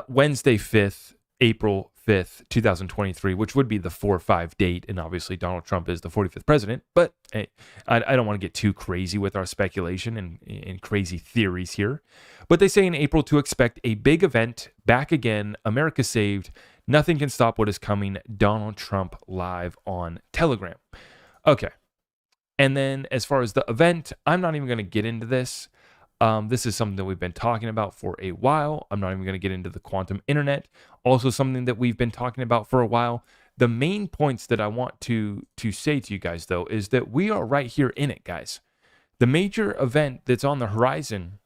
S1: Wednesday 5th, April 5th, 2023, which would be the 4-5 date. And obviously, Donald Trump is the 45th president. But hey, I don't want to get too crazy with our speculation and crazy theories here. But they say in April to expect a big event, back again, America saved, nothing can stop what is coming, Donald Trump live on Telegram. Okay. And then as far as the event, I'm not even going to get into this. This is something that we've been talking about for a while. I'm not even going to get into the quantum internet. Also something that we've been talking about for a while. The main points that I want to say to you guys, though, is that we are right here in it, guys. The major event that's on the horizon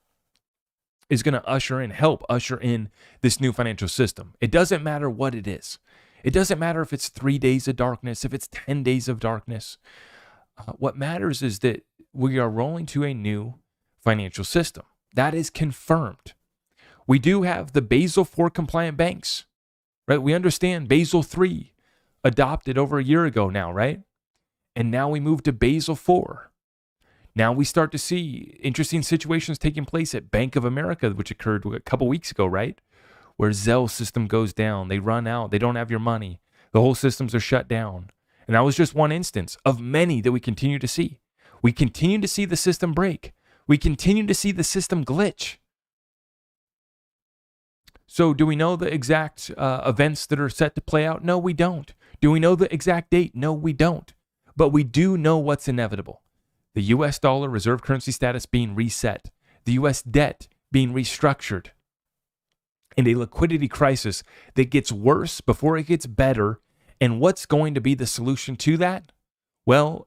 S1: is going to help usher in this new financial system. It doesn't matter what it is. It doesn't matter if it's 3 days of darkness, if it's 10 days of darkness. What matters is that we are rolling to a new financial system. That is confirmed. We do have the Basel IV compliant banks, right? We understand Basel III adopted over a year ago now, right? And now we move to Basel IV. Now we start to see interesting situations taking place at Bank of America, which occurred a couple weeks ago, right? Where Zelle system goes down, they run out, they don't have your money. The whole systems are shut down. And that was just one instance of many that we continue to see. We continue to see the system break. We continue to see the system glitch. So do we know the exact events that are set to play out? No, we don't. Do we know the exact date? No, we don't. But we do know what's inevitable. The US dollar reserve currency status being reset. The US debt being restructured. And a liquidity crisis that gets worse before it gets better. And what's going to be the solution to that? Well,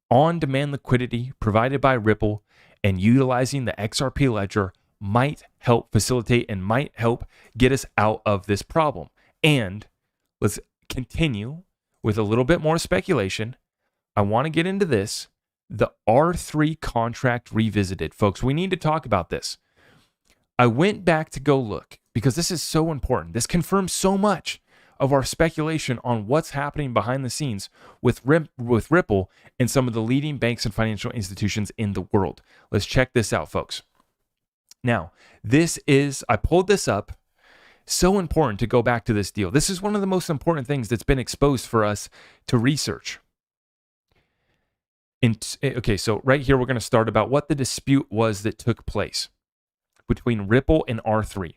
S1: on-demand liquidity provided by Ripple and utilizing the XRP ledger might help facilitate and might help get us out of this problem. And let's continue with a little bit more speculation. I want to get into this. The R3 contract revisited. Folks, we need to talk about this. I went back to go look because this is so important. This confirms so much of our speculation on what's happening behind the scenes with Ripple and some of the leading banks and financial institutions in the world. Let's check this out, folks. Now, I pulled this up. So important to go back to this deal. This is one of the most important things that's been exposed for us to research. Okay, so right here, we're going to start about what the dispute was that took place between Ripple and R3.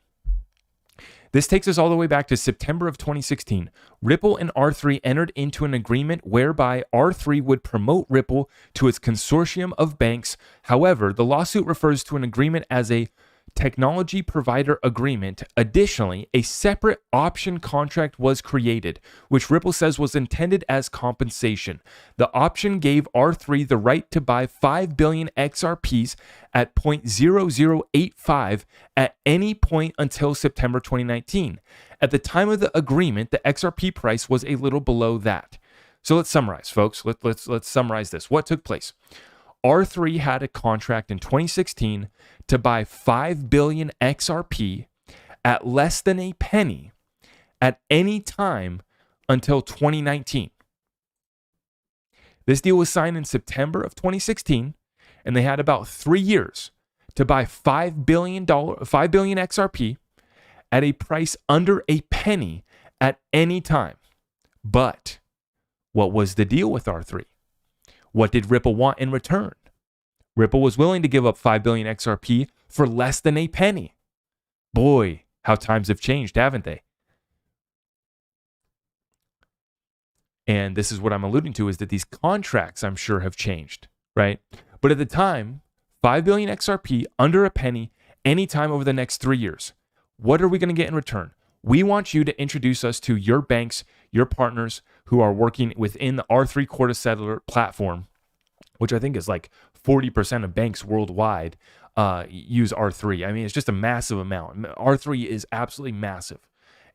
S1: This takes us all the way back to September of 2016. Ripple and R3 entered into an agreement whereby R3 would promote Ripple to its consortium of banks. However, the lawsuit refers to an agreement as a technology provider agreement. Additionally, a separate option contract was created, which Ripple says was intended as compensation. The option gave R3 the right to buy 5 billion XRPs at 0.0085 at any point until September 2019. At the time of the agreement, the XRP price was a little below that. So let's summarize, folks. Let's summarize this. What took place? R3 had a contract in 2016 to buy 5 billion XRP at less than a penny at any time until 2019. This deal was signed in September of 2016, and they had about 3 years to buy $5 billion XRP at a price under a penny at any time. But what was the deal with R3? What did Ripple want in return? Ripple was willing to give up 5 billion XRP for less than a penny. Boy, how times have changed, haven't they? And this is what I'm alluding to, is that these contracts, I'm sure, have changed, right? But at the time, 5 billion XRP under a penny anytime over the next 3 years. What are we going to get in return? We want you to introduce us to your banks, your partners who are working within the R3 Corda platform, which I think is like 40% of banks worldwide use R3. I mean, it's just a massive amount. R3 is absolutely massive.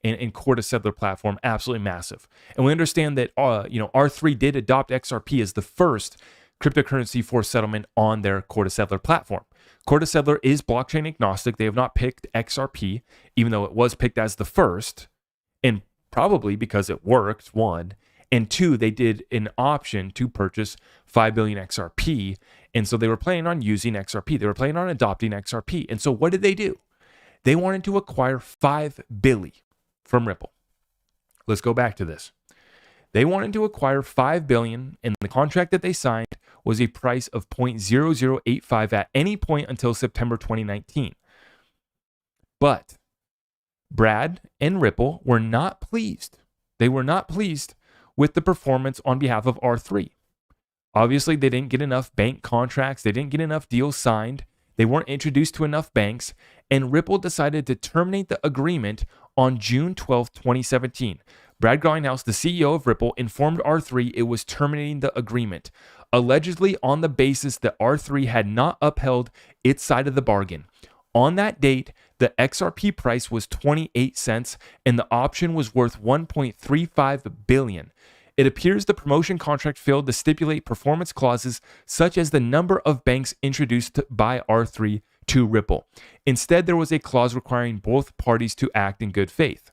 S1: And Corda platform, absolutely massive. And we understand that R3 did adopt XRP as the first cryptocurrency for settlement on their Corda platform. Corda is blockchain agnostic. They have not picked XRP, even though it was picked as the first, and probably because it worked, one. And two, they did an option to purchase 5 billion XRP. And so they were planning on using XRP. They were planning on adopting XRP. And so what did they do? They wanted to acquire 5 billion from Ripple. Let's go back to this. They wanted to acquire 5 billion, and the contract that they signed was a price of 0.0085 at any point until September 2019. But Brad and Ripple were not pleased. They were not pleased with the performance on behalf of R3. Obviously, they didn't get enough bank contracts. They didn't get enough deals signed. They weren't introduced to enough banks. And Ripple decided to terminate the agreement on June 12, 2017. Brad Garlinghouse, the CEO of Ripple, informed R3 it was terminating the agreement, allegedly on the basis that R3 had not upheld its side of the bargain. On that date, the XRP price was 28 cents and the option was worth 1.35 billion. It appears the promotion contract failed to stipulate performance clauses such as the number of banks introduced by R3 to Ripple. Instead, there was a clause requiring both parties to act in good faith.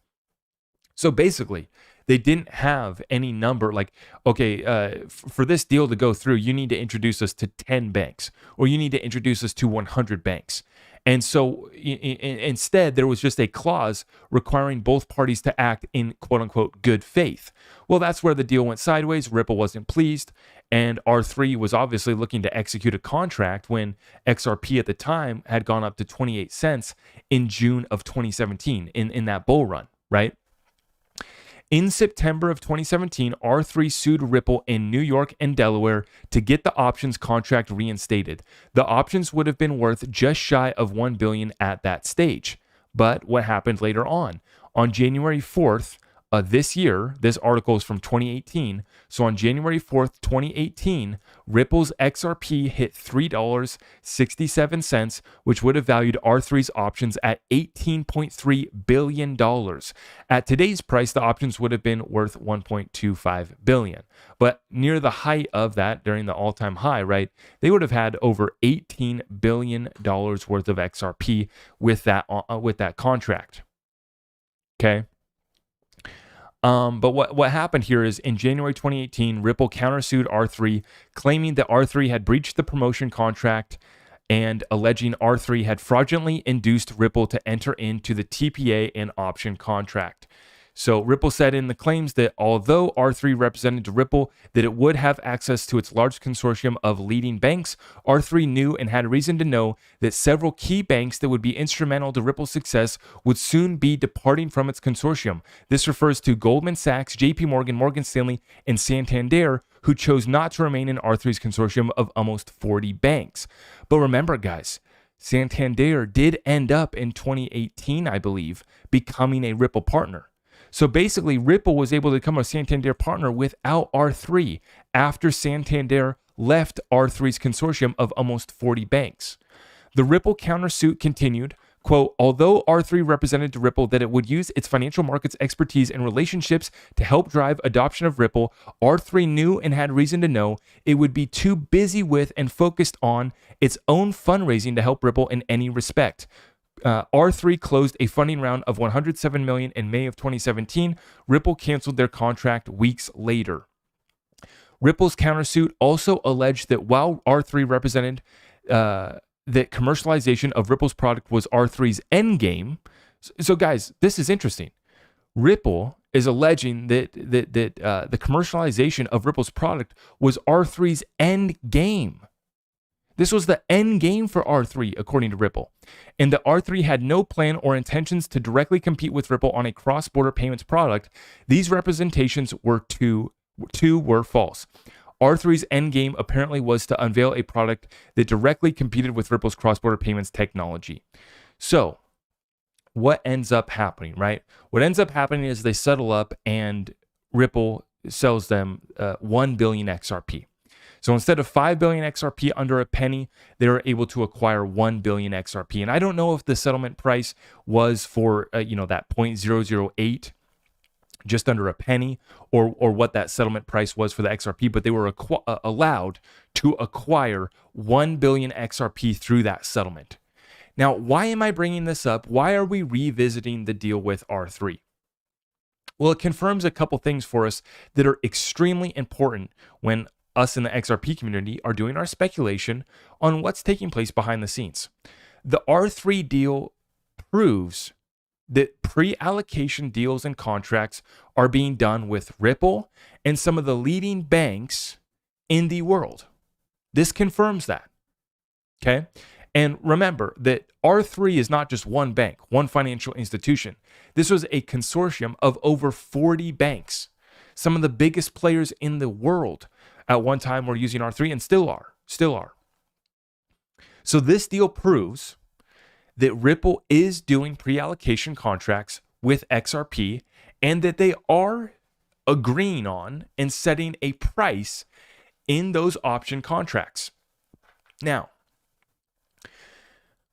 S1: So basically, They didn't have any number like, okay, for this deal to go through, you need to introduce us to 10 banks, or you need to introduce us to 100 banks. And so instead, there was just a clause requiring both parties to act in quote unquote good faith. Well, that's where the deal went sideways. Ripple wasn't pleased. And R3 was obviously looking to execute a contract when XRP at the time had gone up to 28 cents in June of 2017 in that bull run, right? In September of 2017, R3 sued Ripple in New York and Delaware to get the options contract reinstated. The options would have been worth just shy of $1 billion at that stage. But what happened later on? On January 4th, this year, this article is from 2018. So on January 4th, 2018, Ripple's XRP hit $3.67, which would have valued R3's options at $18.3 billion. At today's price, the options would have been worth $1.25 billion. But near the height of that, during the all-time high, right, they would have had over $18 billion worth of XRP with that contract. Okay. But what happened here is in January 2018, Ripple countersued R3, claiming that R3 had breached the promotion contract and alleging R3 had fraudulently induced Ripple to enter into the TPA and option contract. So Ripple said in the claims that although R3 represented to Ripple that it would have access to its large consortium of leading banks, R3 knew and had reason to know that several key banks that would be instrumental to Ripple's success would soon be departing from its consortium. This refers to Goldman Sachs, JP Morgan, Morgan Stanley, and Santander, who chose not to remain in R3's consortium of almost 40 banks. But remember, guys, Santander did end up in 2018, I believe, becoming a Ripple partner. So basically, Ripple was able to become a Santander partner without R3 after Santander left R3's consortium of almost 40 banks. The Ripple countersuit continued, quote, although R3 represented to Ripple that it would use its financial markets expertise and relationships to help drive adoption of Ripple, R3 knew and had reason to know it would be too busy with and focused on its own fundraising to help Ripple in any respect. R3 closed a funding round of $107 million in May of 2017. Ripple canceled their contract weeks later. Ripple's countersuit also alleged that while R3 represented that commercialization of Ripple's product was R3's end game. So guys, this is interesting. Ripple is alleging that the commercialization of Ripple's product was R3's end game. This was the end game for R3, according to Ripple, and that R3 had no plan or intentions to directly compete with Ripple on a cross-border payments product. These representations were false. R3's end game apparently was to unveil a product that directly competed with Ripple's cross-border payments technology. So, what ends up happening, right? What ends up happening is they settle up and Ripple sells them 1 billion XRP. So instead of 5 billion XRP under a penny, they were able to acquire 1 billion XRP. And I don't know if the settlement price was for, that 0.008, just under a penny, or what that settlement price was for the XRP, but they were allowed to acquire 1 billion XRP through that settlement. Now, why am I bringing this up? Why are we revisiting the deal with R3? Well, it confirms a couple things for us that are extremely important when us in the XRP community are doing our speculation on what's taking place behind the scenes. The R3 deal proves that pre-allocation deals and contracts are being done with Ripple and some of the leading banks in the world. This confirms that. Okay? And remember that R3 is not just one bank, one financial institution. This was a consortium of over 40 banks. Some of the biggest players in the world at one time were using R3 and still are. So this deal proves that Ripple is doing pre-allocation contracts with XRP and that they are agreeing on and setting a price in those option contracts. Now,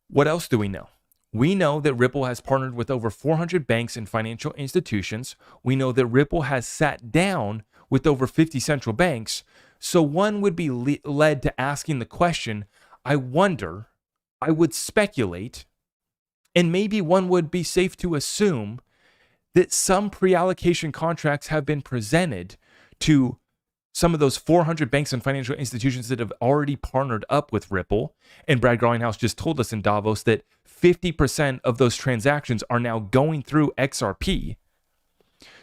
S1: what else do we know? We know that Ripple has partnered with over 400 banks and financial institutions. We know that Ripple has sat down with over 50 central banks. So one would be led to asking the question, I would speculate, and maybe one would be safe to assume that some pre-allocation contracts have been presented to some of those 400 banks and financial institutions that have already partnered up with Ripple. And Brad Garlinghouse just told us in Davos that 50% of those transactions are now going through XRP.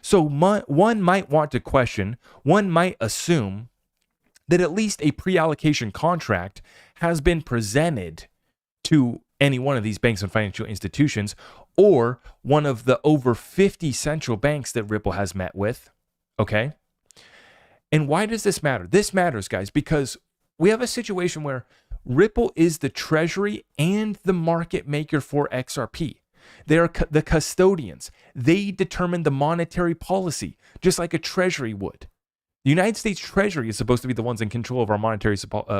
S1: So one might want to question, one might assume that at least a pre-allocation contract has been presented to any one of these banks and financial institutions, or one of the over 50 central banks that Ripple has met with, okay? And why does this matter? This matters, guys, because we have a situation where Ripple is the treasury and the market maker for XRP. They are the custodians. They determine the monetary policy, just like a treasury would. The United States Treasury is supposed to be the ones in control of our monetary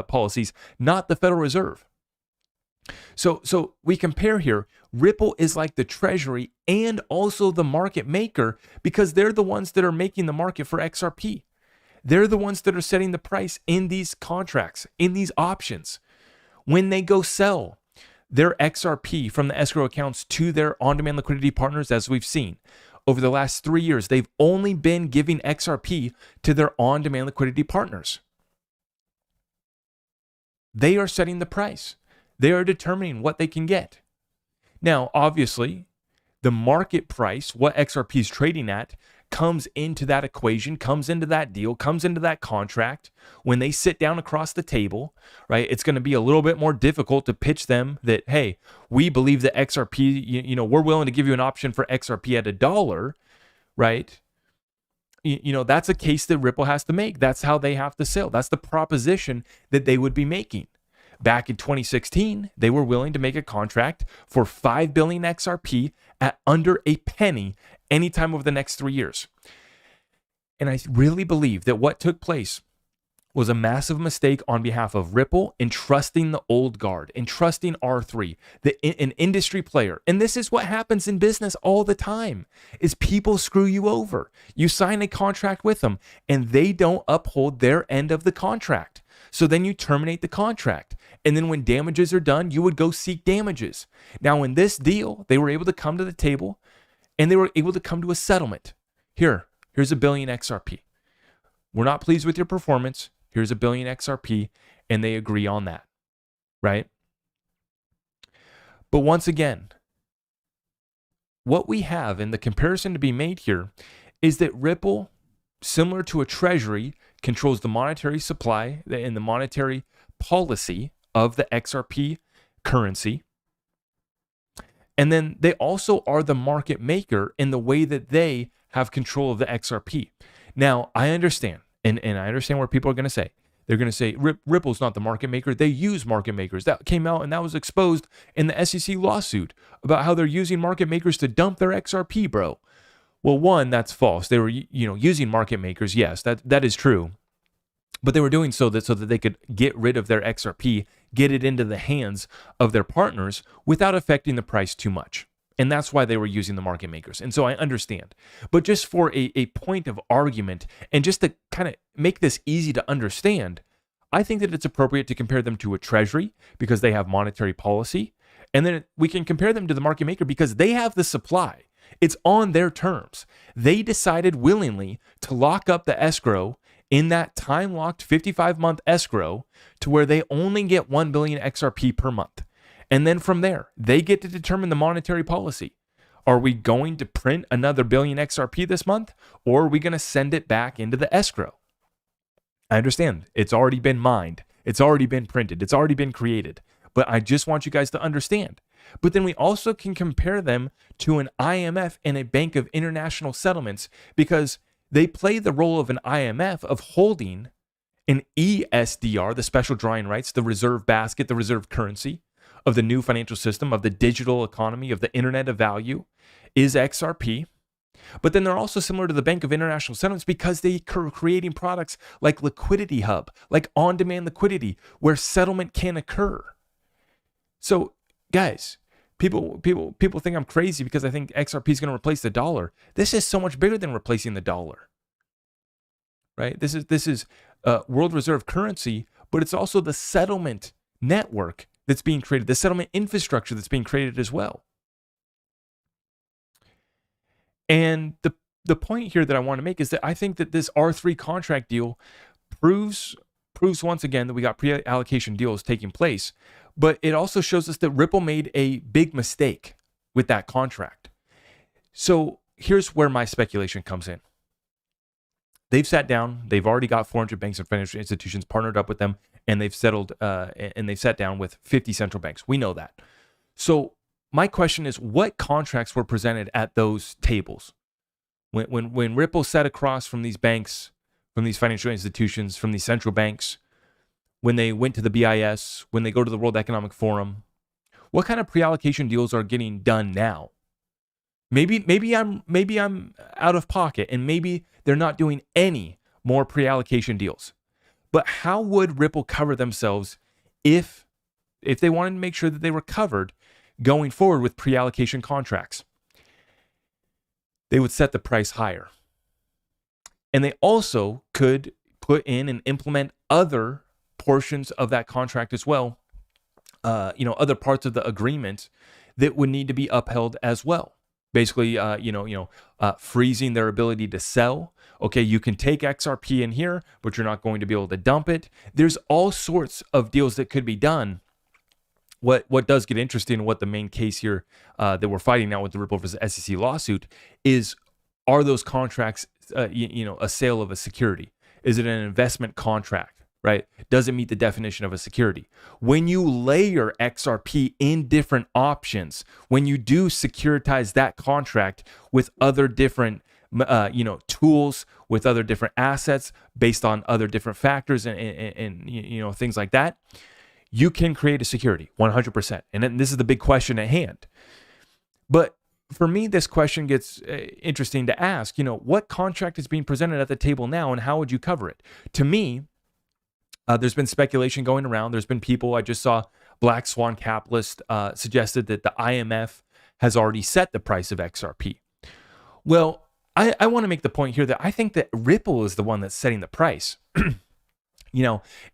S1: policies, not the Federal Reserve. So we compare here, Ripple is like the treasury and also the market maker because they're the ones that are making the market for XRP. They're the ones that are setting the price in these contracts, in these options. When they go sell their XRP from the escrow accounts to their on-demand liquidity partners, as we've seen, over the last 3 years, they've only been giving XRP to their on-demand liquidity partners. They are setting the price. They are determining what they can get. Now, obviously, the market price, what XRP is trading at, comes into that equation, comes into that deal, comes into that contract. When they sit down across the table, right, it's going to be a little bit more difficult to pitch them that, hey, we believe that XRP, we're willing to give you an option for XRP at $1, right? That's a case that Ripple has to make. That's how they have to sell. That's the proposition that they would be making. Back in 2016, they were willing to make a contract for 5 billion XRP at under a penny anytime over the next 3 years. And I really believe that what took place was a massive mistake on behalf of Ripple in trusting the old guard, in trusting R3, an industry player. And this is what happens in business all the time, is people screw you over. You sign a contract with them and they don't uphold their end of the contract. So then you terminate the contract. And then when damages are done, you would go seek damages. Now, in this deal, they were able to come to the table and they were able to come to a settlement. Here's a billion XRP. We're not pleased with your performance. Here's a billion XRP. And they agree on that, right? But once again, what we have in the comparison to be made here is that Ripple, similar to a treasury, controls the monetary supply and the monetary policy of the XRP currency. And then they also are the market maker in the way that they have control of the XRP. Now, I understand, and I understand where people are going to say. They're going to say, Ripple's not the market maker. They use market makers. That came out and that was exposed in the SEC lawsuit about how they're using market makers to dump their XRP, bro. Well, one, that's false. They were, using market makers. Yes, that is true. But they were doing so that they could get rid of their XRP, get it into the hands of their partners without affecting the price too much. And that's why they were using the market makers. And so I understand. But just for a point of argument and just to kind of make this easy to understand, I think that it's appropriate to compare them to a treasury because they have monetary policy. And then we can compare them to the market maker because they have the supply. It's on their terms. They decided willingly to lock up the escrow in that time-locked 55-month escrow to where they only get 1 billion XRP per month. And then from there, they get to determine the monetary policy. Are we going to print another billion XRP this month, or are we going to send it back into the escrow? I understand. It's already been mined. It's already been printed. It's already been created. But I just want you guys to understand. But then we also can compare them to an IMF and a Bank of International Settlements because they play the role of an IMF of holding an ESDR, the special drawing rights, the reserve basket, the reserve currency of the new financial system, of the digital economy, of the internet of value, is XRP. But then they're also similar to the Bank of International Settlements because they are creating products like Liquidity Hub, like on-demand liquidity, where settlement can occur. So, guys, people think I'm crazy because I think XRP is going to replace the dollar. This is so much bigger than replacing the dollar, right? This is world reserve currency, but it's also the settlement network that's being created, the settlement infrastructure that's being created as well. And the point here that I want to make is that I think that this R3 contract deal proves once again that we got pre-allocation deals taking place, but it also shows us that Ripple made a big mistake with that contract. So here's where my speculation comes in. They've sat down, they've already got 400 banks and financial institutions partnered up with them, and they've settled and they've sat down with 50 central banks. We know that. So my question is, what contracts were presented at those tables? When Ripple sat across from these banks, from these financial institutions, from these central banks, when they went to the BIS, when they go to the World Economic Forum, what kind of pre-allocation deals are getting done now? Maybe I'm out of pocket, and maybe they're not doing any more pre-allocation deals. But how would Ripple cover themselves if they wanted to make sure that they were covered going forward with pre-allocation contracts? They would set the price higher. And they also could put in and implement other portions of that contract as well, other parts of the agreement that would need to be upheld as well. Basically, freezing their ability to sell. Okay, you can take XRP in here, but you're not going to be able to dump it. There's all sorts of deals that could be done. What does get interesting, and what the main case here that we're fighting now with the Ripple versus SEC lawsuit is, are those contracts, a sale of a security? Is it an investment contract, right? Does it meet the definition of a security? When you layer XRP in different options, when you do securitize that contract with other different tools, with other different assets based on other different factors and things like that, you can create a security 100%. And then this is the big question at hand. But for me, this question gets interesting to ask, what contract is being presented at the table now, and how would you cover it? To me, there's been speculation going around. There's been people, I just saw Black Swan Capitalist suggested that the IMF has already set the price of XRP. Well, I want to make the point here that I think that Ripple is the one that's setting the price.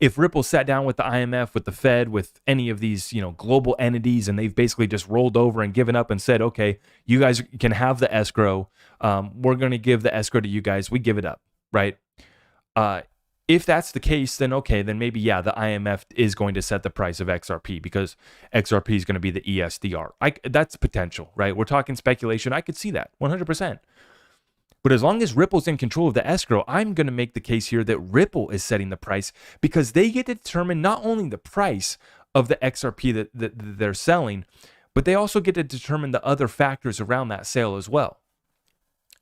S1: If Ripple sat down with the IMF, with the Fed, with any of these, global entities, and they've basically just rolled over and given up and said, okay, you guys can have the escrow. We're going to give the escrow to you guys. We give it up, right? If that's the case, then okay, then maybe, yeah, the IMF is going to set the price of XRP because XRP is going to be the ESDR. That's potential, right? We're talking speculation. I could see that 100%. But as long as Ripple's in control of the escrow, I'm going to make the case here that Ripple is setting the price, because they get to determine not only the price of the XRP that they're selling, but they also get to determine the other factors around that sale as well.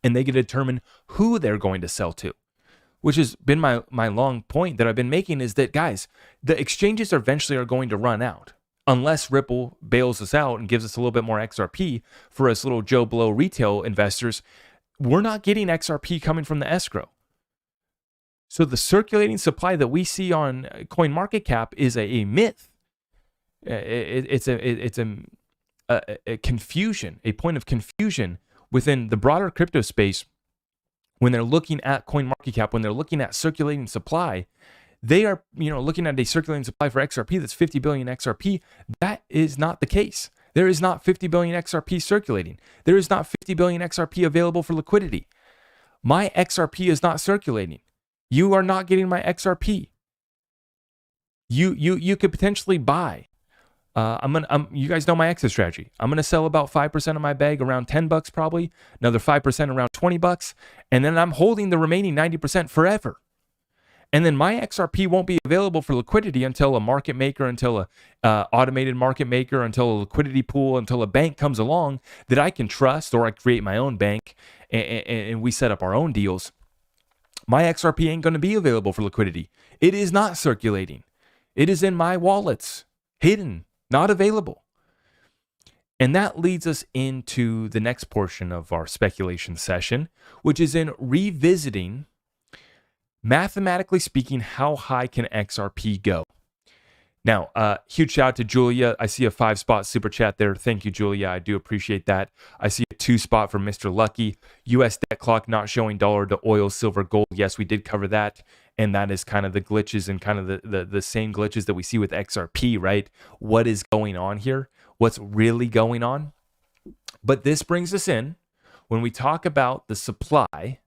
S1: And they get to determine who they're going to sell to, which has been my long point that I've been making, is that, guys, the exchanges eventually are going to run out. Unless Ripple bails us out and gives us a little bit more XRP for us little Joe Blow retail investors, we're not getting XRP coming from the escrow. So the circulating supply that we see on CoinMarketCap is a myth. It's a confusion, a point of confusion within the broader crypto space. When they're looking at CoinMarketCap, when they're looking at circulating supply, they are looking at a circulating supply for XRP that's 50 billion XRP. That is not the case. There is not 50 billion XRP circulating. There is not 50 billion XRP available for liquidity. My XRP is not circulating. You are not getting my XRP. You could potentially buy. You guys know my exit strategy. I'm gonna sell about 5% of my bag around $10 probably, another 5% around $20, and then I'm holding the remaining 90% forever. And then my XRP won't be available for liquidity until a market maker, until a automated market maker, until a liquidity pool, until a bank comes along that I can trust, or I create my own bank and we set up our own deals. My XRP ain't going to be available for liquidity. It is not circulating. It is in my wallets, hidden, not available. And that leads us into the next portion of our speculation session, which is in revisiting, mathematically speaking, how high can XRP go? Now, huge shout out to Julia. I see a 5-spot super chat there. Thank you, Julia. I do appreciate that. I see a 2-spot from Mr. Lucky. US debt clock not showing dollar to oil, silver, gold. Yes, we did cover that. And that is kind of the glitches and kind of the same glitches that we see with XRP, right? What is going on here? What's really going on? But this brings us in when we talk about the supply,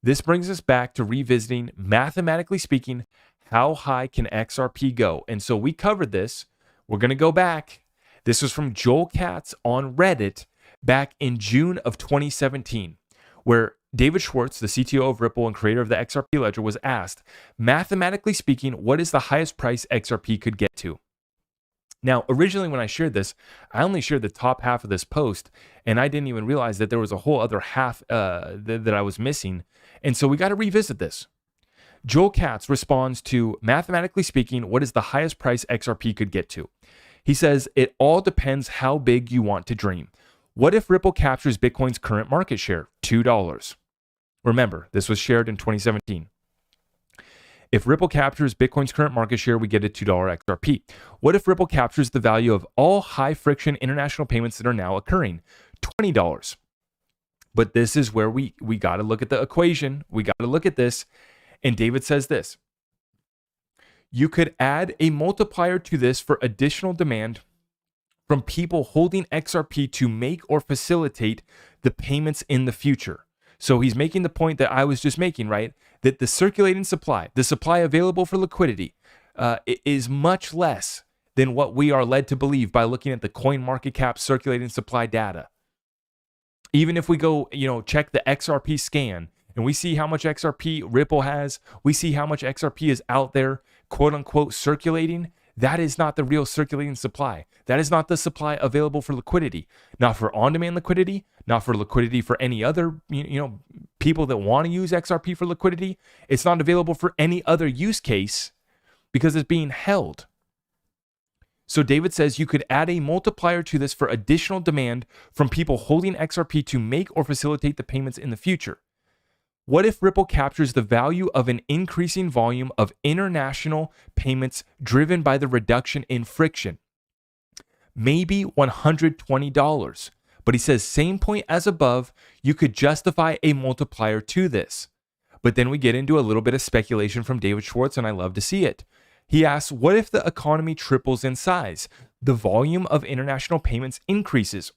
S1: this brings us back to revisiting, mathematically speaking, how high can XRP go? And so we covered this. We're going to go back. This was from Joel Katz on Reddit back in June of 2017, where David Schwartz, the CTO of Ripple and creator of the XRP ledger, was asked, mathematically speaking, what is the highest price XRP could get to? Now, originally when I shared this, I only shared the top half of this post, and I didn't even realize that there was a whole other half that I was missing. And so we got to revisit this. Joel Katz responds to, mathematically speaking, what is the highest price XRP could get to? He says, it all depends how big you want to dream. What if Ripple captures Bitcoin's current market share? $2. Remember, this was shared in 2017. If Ripple captures Bitcoin's current market share, we get a $2 XRP. What if Ripple captures the value of all high friction international payments that are now occurring? $20. But this is where we got to look at the equation. We got to look at this. And David says this. You could add a multiplier to this for additional demand from people holding XRP to make or facilitate the payments in the future. So he's making the point that I was just making, right? That the circulating supply, the supply available for liquidity, is much less than what we are led to believe by looking at the coin market cap circulating supply data. Even if we go, check the XRP scan and we see how much XRP Ripple has, we see how much XRP is out there, quote unquote, circulating. That is not the real circulating supply. That is not the supply available for liquidity, not for on-demand liquidity, not for liquidity for any other, people that want to use XRP for liquidity. It's not available for any other use case because it's being held. So David says you could add a multiplier to this for additional demand from people holding XRP to make or facilitate the payments in the future. What if Ripple captures the value of an increasing volume of international payments driven by the reduction in friction? Maybe $120. But he says, same point as above, you could justify a multiplier to this. But then we get into a little bit of speculation from David Schwartz, and I love to see it. He asks, what if the economy triples in size? The volume of international payments increases.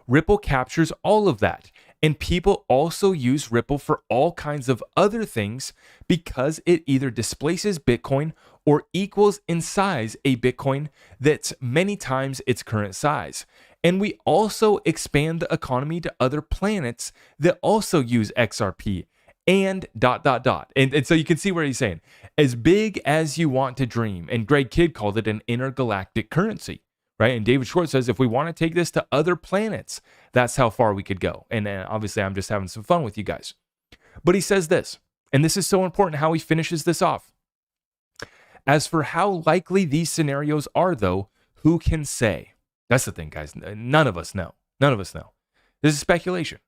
S1: Ripple captures all of that. And people also use Ripple for all kinds of other things because it either displaces Bitcoin or equals in size a Bitcoin that's many times its current size. And we also expand the economy to other planets that also use XRP and ... And so you can see where he's saying, as big as you want to dream. And Greg Kidd called it an intergalactic currency. Right? And David Schwartz says, if we want to take this to other planets, that's how far we could go. And obviously, I'm just having some fun with you guys. But he says this, and this is so important how he finishes this off. As for how likely these scenarios are, though, who can say? That's the thing, guys. None of us know. None of us know. This is speculation.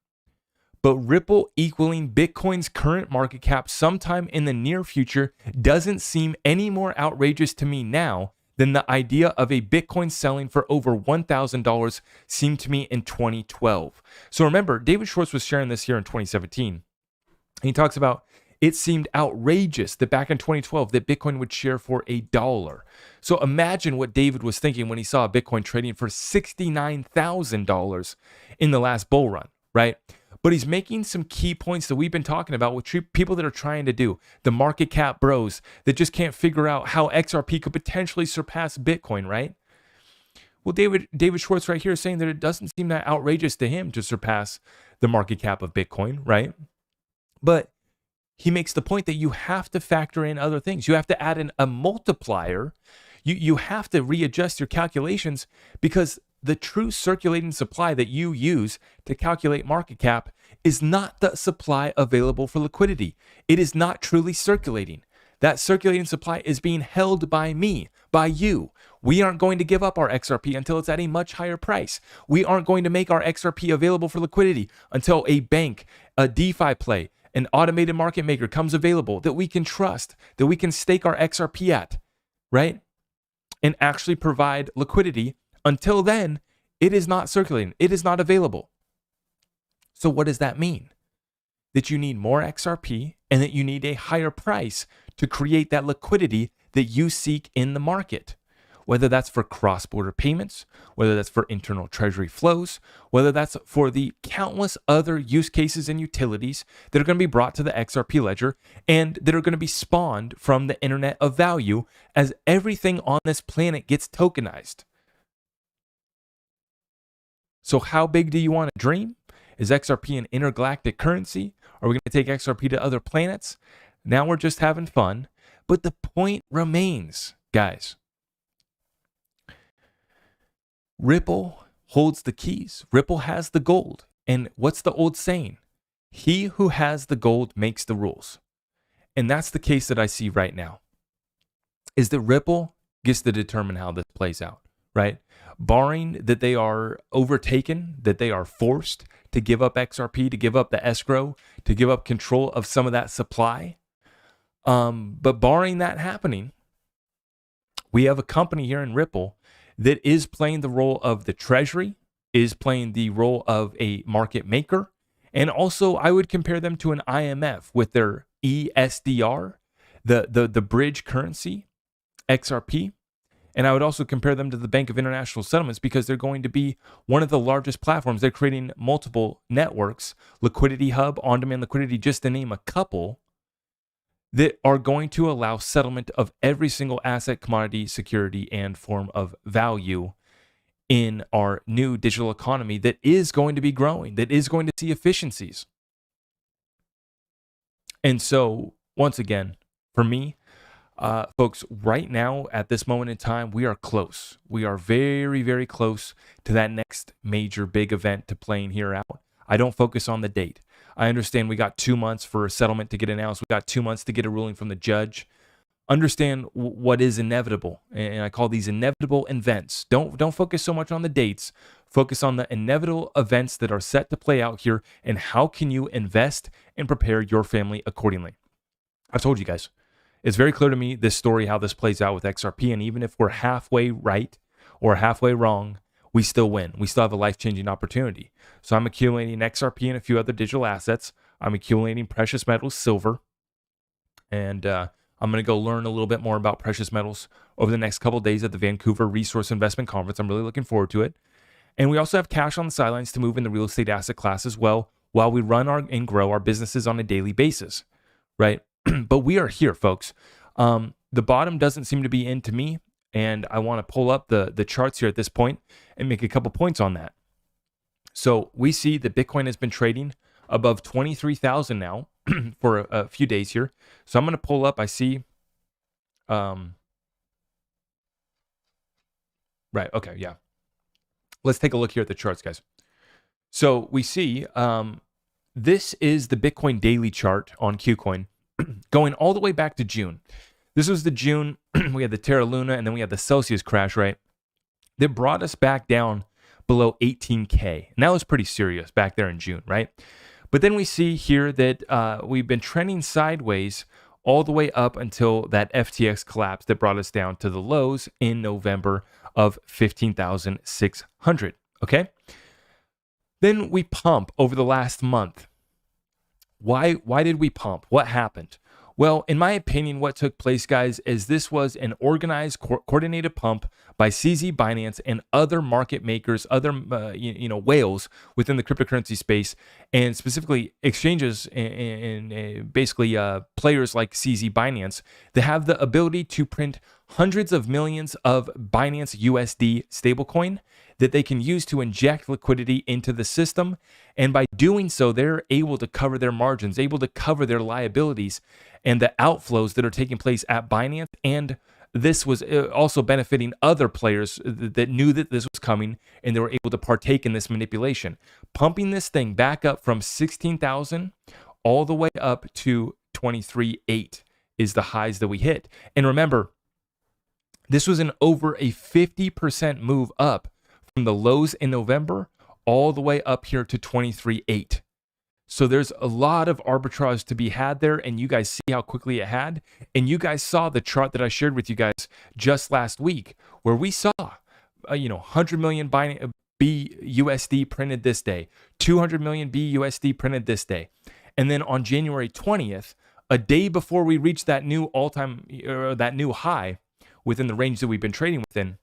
S1: But Ripple equaling Bitcoin's current market cap sometime in the near future doesn't seem any more outrageous to me now than the idea of a Bitcoin selling for over $1,000 seemed to me in 2012. So remember, David Schwartz was sharing this here in 2017. He talks about it seemed outrageous that back in 2012 that Bitcoin would share for $1. So imagine what David was thinking when he saw Bitcoin trading for $69,000 in the last bull run, right? But he's making some key points that we've been talking about with people that are trying to do, the market cap bros that just can't figure out how XRP could potentially surpass Bitcoin, right? Well, David Schwartz right here is saying that it doesn't seem that outrageous to him to surpass the market cap of Bitcoin, right? But he makes the point that you have to factor in other things. You have to add in a multiplier. You have to readjust your calculations because the true circulating supply that you use to calculate market cap is not the supply available for liquidity. It is not truly circulating. That circulating supply is being held by me, by you. We aren't going to give up our XRP until it's at a much higher price. We aren't going to make our XRP available for liquidity until a bank, a DeFi play, an automated market maker comes available that we can trust, that we can stake our XRP at, right? And actually provide liquidity. Until then, it is not circulating. It is not available. So what does that mean? That you need more XRP and that you need a higher price to create that liquidity that you seek in the market. whether that's for cross-border payments, whether that's for internal treasury flows, whether that's for the countless other use cases and utilities that are going to be brought to the XRP ledger and that are going to be spawned from the internet of value as everything on this planet gets tokenized. So how big do you want to dream? Is XRP an intergalactic currency? Are we going to take XRP to other planets? Now we're just having fun. But the point remains, guys. Ripple holds the keys. Ripple has the gold. And what's the old saying? He who has the gold makes the rules. And that's the case that I see right now. Is that Ripple gets to determine how this plays out, right? Barring that they are overtaken, that they are forced to give up XRP, to give up the escrow, to give up control of some of that supply. But barring that happening, we have a company here in Ripple that is playing the role of the treasury, is playing the role of a market maker. And also I would compare them to an IMF with their ESDR, the bridge currency, XRP. And I would also compare them to the Bank of International Settlements because they're going to be one of the largest platforms. They're creating multiple networks, Liquidity Hub, on-demand liquidity, just to name a couple, that are going to allow settlement of every single asset, commodity, security, and form of value in our new digital economy that is going to be growing, that is going to see efficiencies. And so, once again, for me, folks, right now, at this moment in time, we are close. We are very, very close to that next major big event to playing here out. I don't focus on the date. I understand we got 2 months for a settlement to get announced. We got 2 months to get a ruling from the judge. Understand what is inevitable. And I call these inevitable events. Don't focus so much on the dates. Focus on the inevitable events that are set to play out here and how can you invest and prepare your family accordingly. I've told you guys. It's very clear to me, this story, how this plays out with XRP. And even if we're halfway right or halfway wrong, we still win. We still have a life-changing opportunity. So I'm accumulating XRP and a few other digital assets. I'm accumulating precious metals, silver. And I'm going to go learn a little bit more about precious metals over the next couple of days at the Vancouver Resource Investment Conference. I'm really looking forward to it. And we also have cash on the sidelines to move in the real estate asset class as well while we run and grow our businesses on a daily basis, right? But we are here, folks. The bottom doesn't seem to be in to me, and I want to pull up the charts here at this point and make a couple points on that. So we see that Bitcoin has been trading above 23,000 now for a few days here. So I'm going to pull up. I see. Right. Okay. Yeah. Let's take a look here at the charts, guys. So we see this is the Bitcoin daily chart on KuCoin. Going all the way back to June. This was the June, we had the Terra Luna, and then we had the Celsius crash, right? That brought us back down below 18K. And that was pretty serious back there in June, right? But then we see here that we've been trending sideways all the way up until that FTX collapse that brought us down to the lows in November of 15,600, okay? Then we pump over the last month. Why did we pump? What happened? Well, in my opinion, what took place, guys, is this was an organized, coordinated pump by CZ, Binance, and other market makers, other whales within the cryptocurrency space, and specifically exchanges and basically players like CZ, Binance that have the ability to print hundreds of millions of Binance USD stablecoin that they can use to inject liquidity into the system. And by doing so, they're able to cover their margins, able to cover their liabilities and the outflows that are taking place at Binance. And this was also benefiting other players that knew that this was coming and they were able to partake in this manipulation. Pumping this thing back up from 16,000 all the way up to 23.8 is the highs that we hit. And remember, this was an over a 50% move up from the lows in November all the way up here to 23.8. So there's a lot of arbitrage to be had there, and you guys see how quickly it had. And you guys saw the chart that I shared with you guys just last week, where we saw, 100 million BUSD printed this day, 200 million BUSD printed this day. And then on January 20th, a day before we reached that new all-time, or that new high, within the range that we've been trading within,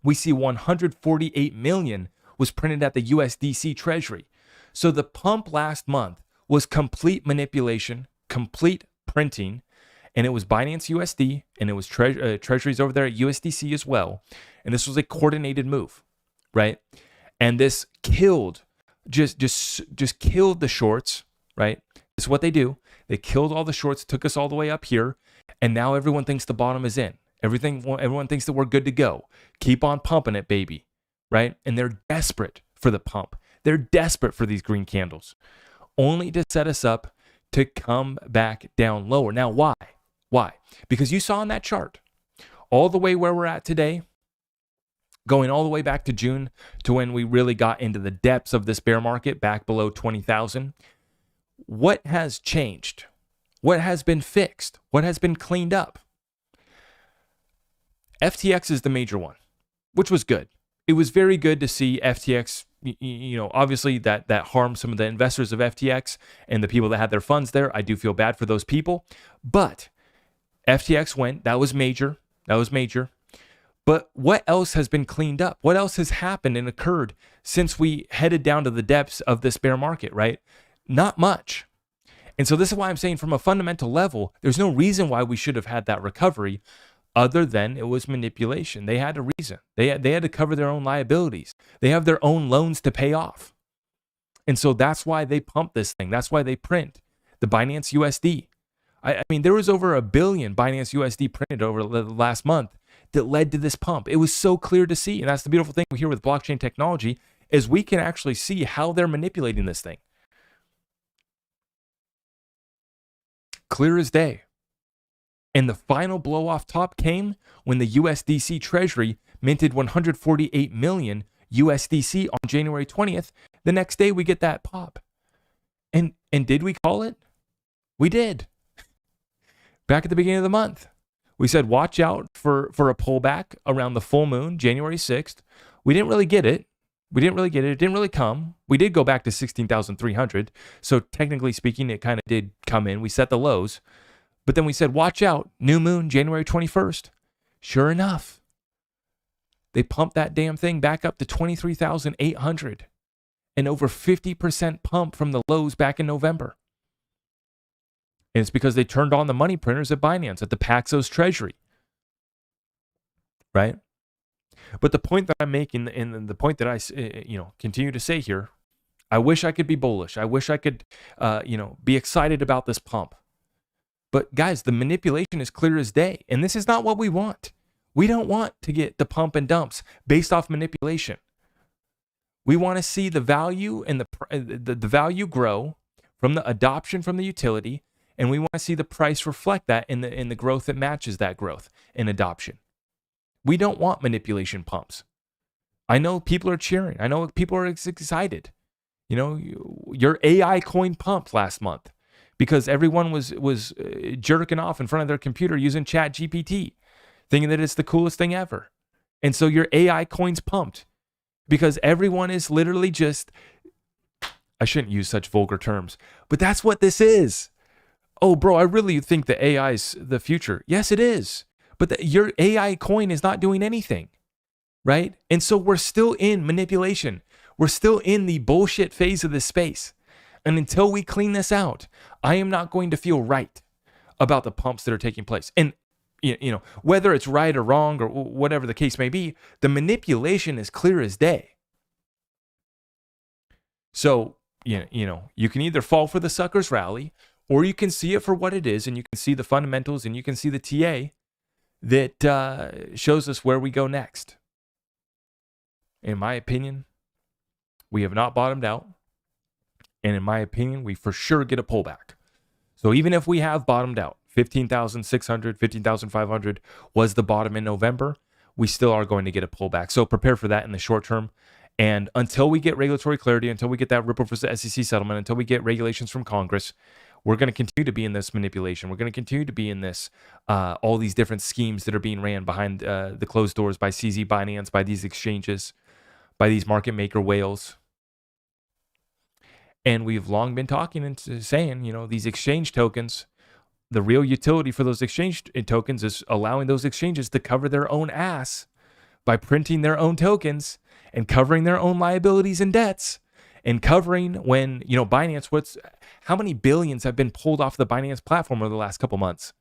S1: we see 148 million was printed at the USDC Treasury. So the pump last month was complete manipulation, complete printing, and it was Binance USD, and it was treasuries over there at USDC as well. And this was a coordinated move, right? And this killed, just killed the shorts, right? This is what they do. They killed all the shorts, took us all the way up here, and now everyone thinks the bottom is in. Everyone thinks that we're good to go. Keep on pumping it, baby, right? And they're desperate for the pump. They're desperate for these green candles, only to set us up to come back down lower. Now, why? Why? Because you saw in that chart, all the way where we're at today, going all the way back to June to when we really got into the depths of this bear market, back below 20,000. What has changed? What has been fixed? What has been cleaned up? FTX is the major one, which was good. It was very good to see FTX, obviously that harmed some of the investors of FTX and the people that had their funds there. I do feel bad for those people, but FTX went. That was major. But what else has been cleaned up? What else has happened and occurred since we headed down to the depths of this bear market, right? Not much. And so this is why I'm saying from a fundamental level, there's no reason why we should have had that recovery other than it was manipulation. They had a reason. They had to cover their own liabilities. They have their own loans to pay off. And so that's why they pump this thing. That's why they print the Binance USD. I mean, there was over 1 billion Binance USD printed over the last month that led to this pump. It was so clear to see. And that's the beautiful thing here with blockchain technology is we can actually see how they're manipulating this thing. Clear as day. And the final blow off top came when the USDC Treasury minted 148 million USDC on January 20th. The next day we get that pop. And did we call it? We did. Back at the beginning of the month, we said, watch out for a pullback around the full moon, January 6th. We didn't really get it. It didn't really come. We did go back to 16,300. So technically speaking, it kind of did come in. We set the lows. But then we said, watch out, new moon, January 21st. Sure enough, they pumped that damn thing back up to 23,800 and over 50% pump from the lows back in November. And it's because they turned on the money printers at Binance, at the Paxos Treasury, right? But the point that I'm making, and the point that I continue to say here, I wish I could be bullish. I wish I could, be excited about this pump. But guys, the manipulation is clear as day, and this is not what we want. We don't want to get the pump and dumps based off manipulation. We want to see the value and the value grow from the adoption from the utility. And we want to see the price reflect that in the growth that matches that growth in adoption. We don't want manipulation pumps. I know people are cheering. I know people are excited. Your AI coin pumped last month because everyone was jerking off in front of their computer using ChatGPT, thinking that it's the coolest thing ever. And so your AI coins pumped because everyone is literally just, I shouldn't use such vulgar terms, but that's what this is. Oh, bro, I really think the AI is the future. Yes, it is. But your AI coin is not doing anything, right? And so we're still in manipulation. We're still in the bullshit phase of this space. And until we clean this out, I am not going to feel right about the pumps that are taking place. And, whether it's right or wrong or whatever the case may be, the manipulation is clear as day. So, you can either fall for the sucker's rally, or you can see it for what it is, and you can see the fundamentals, and you can see the TA that shows us where we go next. In my opinion, we have not bottomed out. And in my opinion, we for sure get a pullback. So even if we have bottomed out, 15,600, 15,500 was the bottom in November, we still are going to get a pullback. So prepare for that in the short term. And until we get regulatory clarity, until we get that Ripple for the SEC settlement, until we get regulations from Congress, we're going to continue to be in this manipulation. We're going to continue to be in this, all these different schemes that are being ran behind the closed doors by CZ Binance, by these exchanges, by these market maker whales. And we've long been talking and saying, these exchange tokens the real utility for those exchange tokens is allowing those exchanges to cover their own ass by printing their own tokens and covering their own liabilities and debts, and covering when, Binance, how many billions have been pulled off the Binance platform over the last couple months?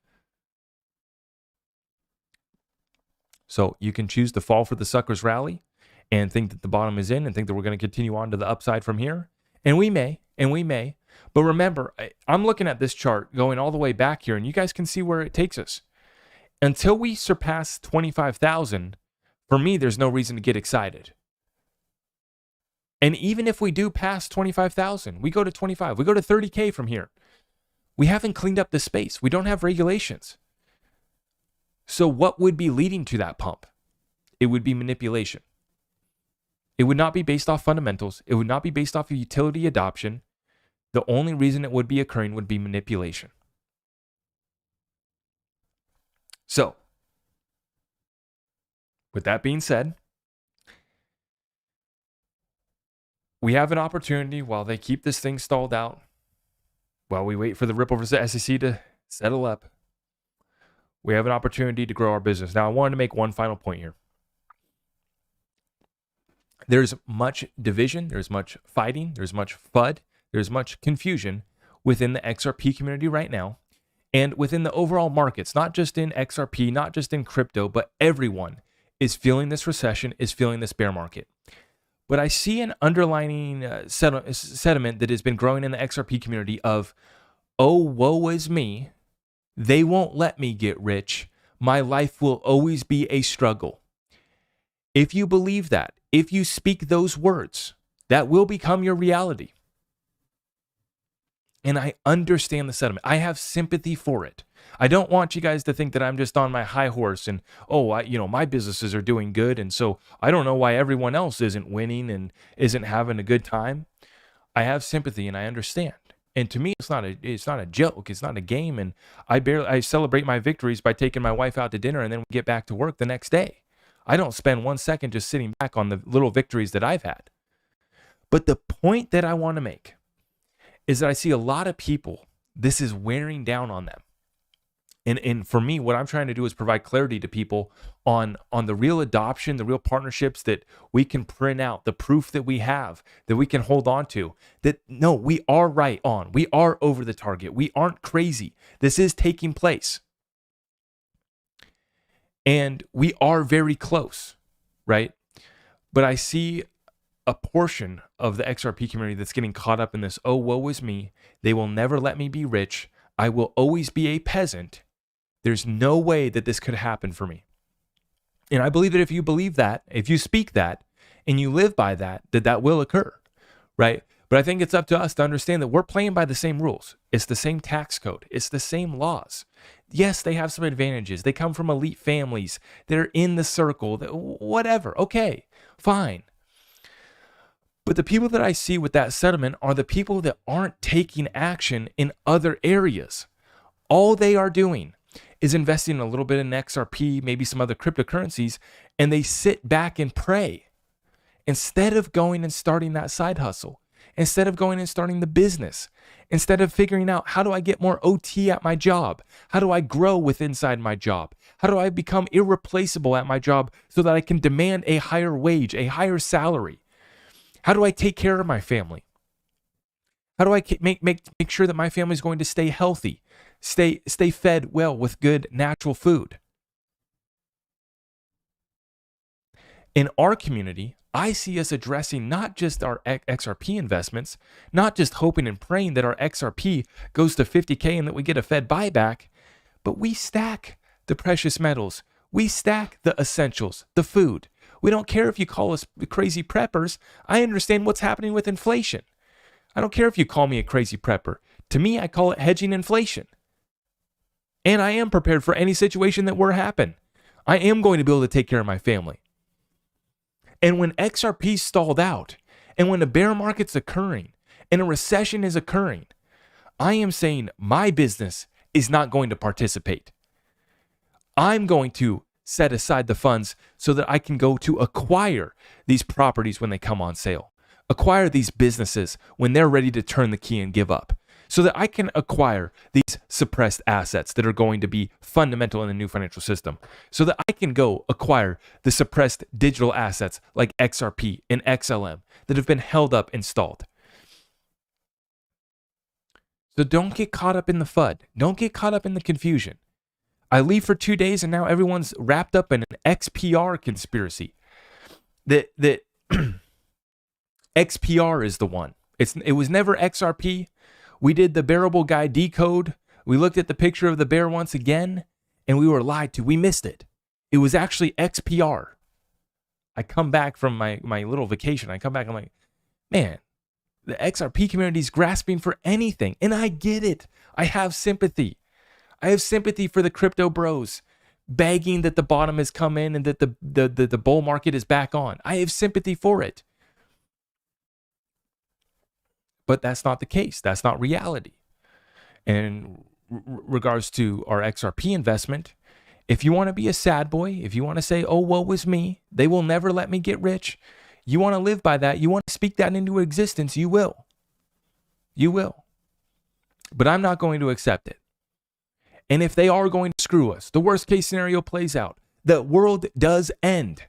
S1: So you can choose to fall for the sucker's rally and think that the bottom is in and think that we're going to continue on to the upside from here. And we may. But remember, I'm looking at this chart going all the way back here, and you guys can see where it takes us. Until we surpass 25,000, for me, there's no reason to get excited. And even if we do pass 25,000, we go to 25, we go to 30K from here. We haven't cleaned up the space. We don't have regulations. So what would be leading to that pump? It would be manipulation. It would not be based off fundamentals. It would not be based off of utility adoption. The only reason it would be occurring would be manipulation. So, with that being said, we have an opportunity while they keep this thing stalled out, while we wait for the Ripple versus SEC to settle up. We have an opportunity to grow our business. Now, I wanted to make one final point here. There's much division, there's much fighting, there's much FUD, there's much confusion within the XRP community right now, and within the overall markets, not just in XRP, not just in crypto, but everyone is feeling this recession, is feeling this bear market. But I see an underlining sentiment that has been growing in the XRP community of, oh, woe is me. They won't let me get rich. My life will always be a struggle. If you believe that, if you speak those words, that will become your reality. And I understand the sentiment. I have sympathy for it. I don't want you guys to think that I'm just on my high horse and, my businesses are doing good, and so I don't know why everyone else isn't winning and isn't having a good time. I have sympathy and I understand. And to me, it's not a joke. It's not a game. And I celebrate my victories by taking my wife out to dinner and then we get back to work the next day. I don't spend 1 second just sitting back on the little victories that I've had. But the point that I want to make is that I see a lot of people, this is wearing down on them. And for me, what I'm trying to do is provide clarity to people on the real adoption, the real partnerships that we can print out, the proof that we have, that we can hold on to, that no, we are right on. We are over the target. We aren't crazy. This is taking place. And we are very close, right? But I see a portion of the XRP community that's getting caught up in this, oh, woe is me. They will never let me be rich. I will always be a peasant. There's no way that this could happen for me. And I believe that if you believe that, if you speak that, and you live by that, that will occur, right? But I think it's up to us to understand that we're playing by the same rules. It's the same tax code. It's the same laws. Yes, they have some advantages. They come from elite families. They're in the circle, whatever. Okay, fine. But the people that I see with that sentiment are the people that aren't taking action in other areas. All they are doing is investing a little bit in XRP, maybe some other cryptocurrencies, and they sit back and pray. Instead of going and starting that side hustle, instead of going and starting the business, instead of figuring out how do I get more OT at my job? How do I grow inside my job? How do I become irreplaceable at my job so that I can demand a higher wage, a higher salary? How do I take care of my family? How do I make sure that my family is going to stay healthy, stay fed well with good natural food? In our community, I see us addressing not just our XRP investments, not just hoping and praying that our XRP goes to 50K and that we get a Fed buyback, but we stack the precious metals. We stack the essentials, the food. We don't care if you call us crazy preppers. I understand what's happening with inflation. I don't care if you call me a crazy prepper. To me, I call it hedging inflation. And I am prepared for any situation that were to happen. I am going to be able to take care of my family. And when XRP stalled out, and when a bear market's occurring, and a recession is occurring, I am saying my business is not going to participate. I'm going to set aside the funds so that I can go to acquire these properties when they come on sale. Acquire these businesses when they're ready to turn the key and give up. so that I can acquire these suppressed assets that are going to be fundamental in the new financial system, so that I can go acquire the suppressed digital assets like XRP and XLM that have been held up and stalled. So don't get caught up in the FUD. Don't get caught up in the confusion. I leave for 2 days and now everyone's wrapped up in an XPR conspiracy. That XPR is the one. It was never XRP. We did the bearable guy decode. We looked at the picture of the bear once again and we were lied to. We missed it. It was actually XPR. I come back from my little vacation. I come back, I'm like, man, the XRP community is grasping for anything. And I get it. I have sympathy. I have sympathy for the crypto bros begging that the bottom has come in and that the bull market is back on. I have sympathy for it. But that's not the case. That's not reality. And in regards to our XRP investment, if you want to be a sad boy, if you want to say, oh, woe is me, they will never let me get rich, you want to live by that, you want to speak that into existence, you will. You will. But I'm not going to accept it. And if they are going to screw us, the worst case scenario plays out, the world does end.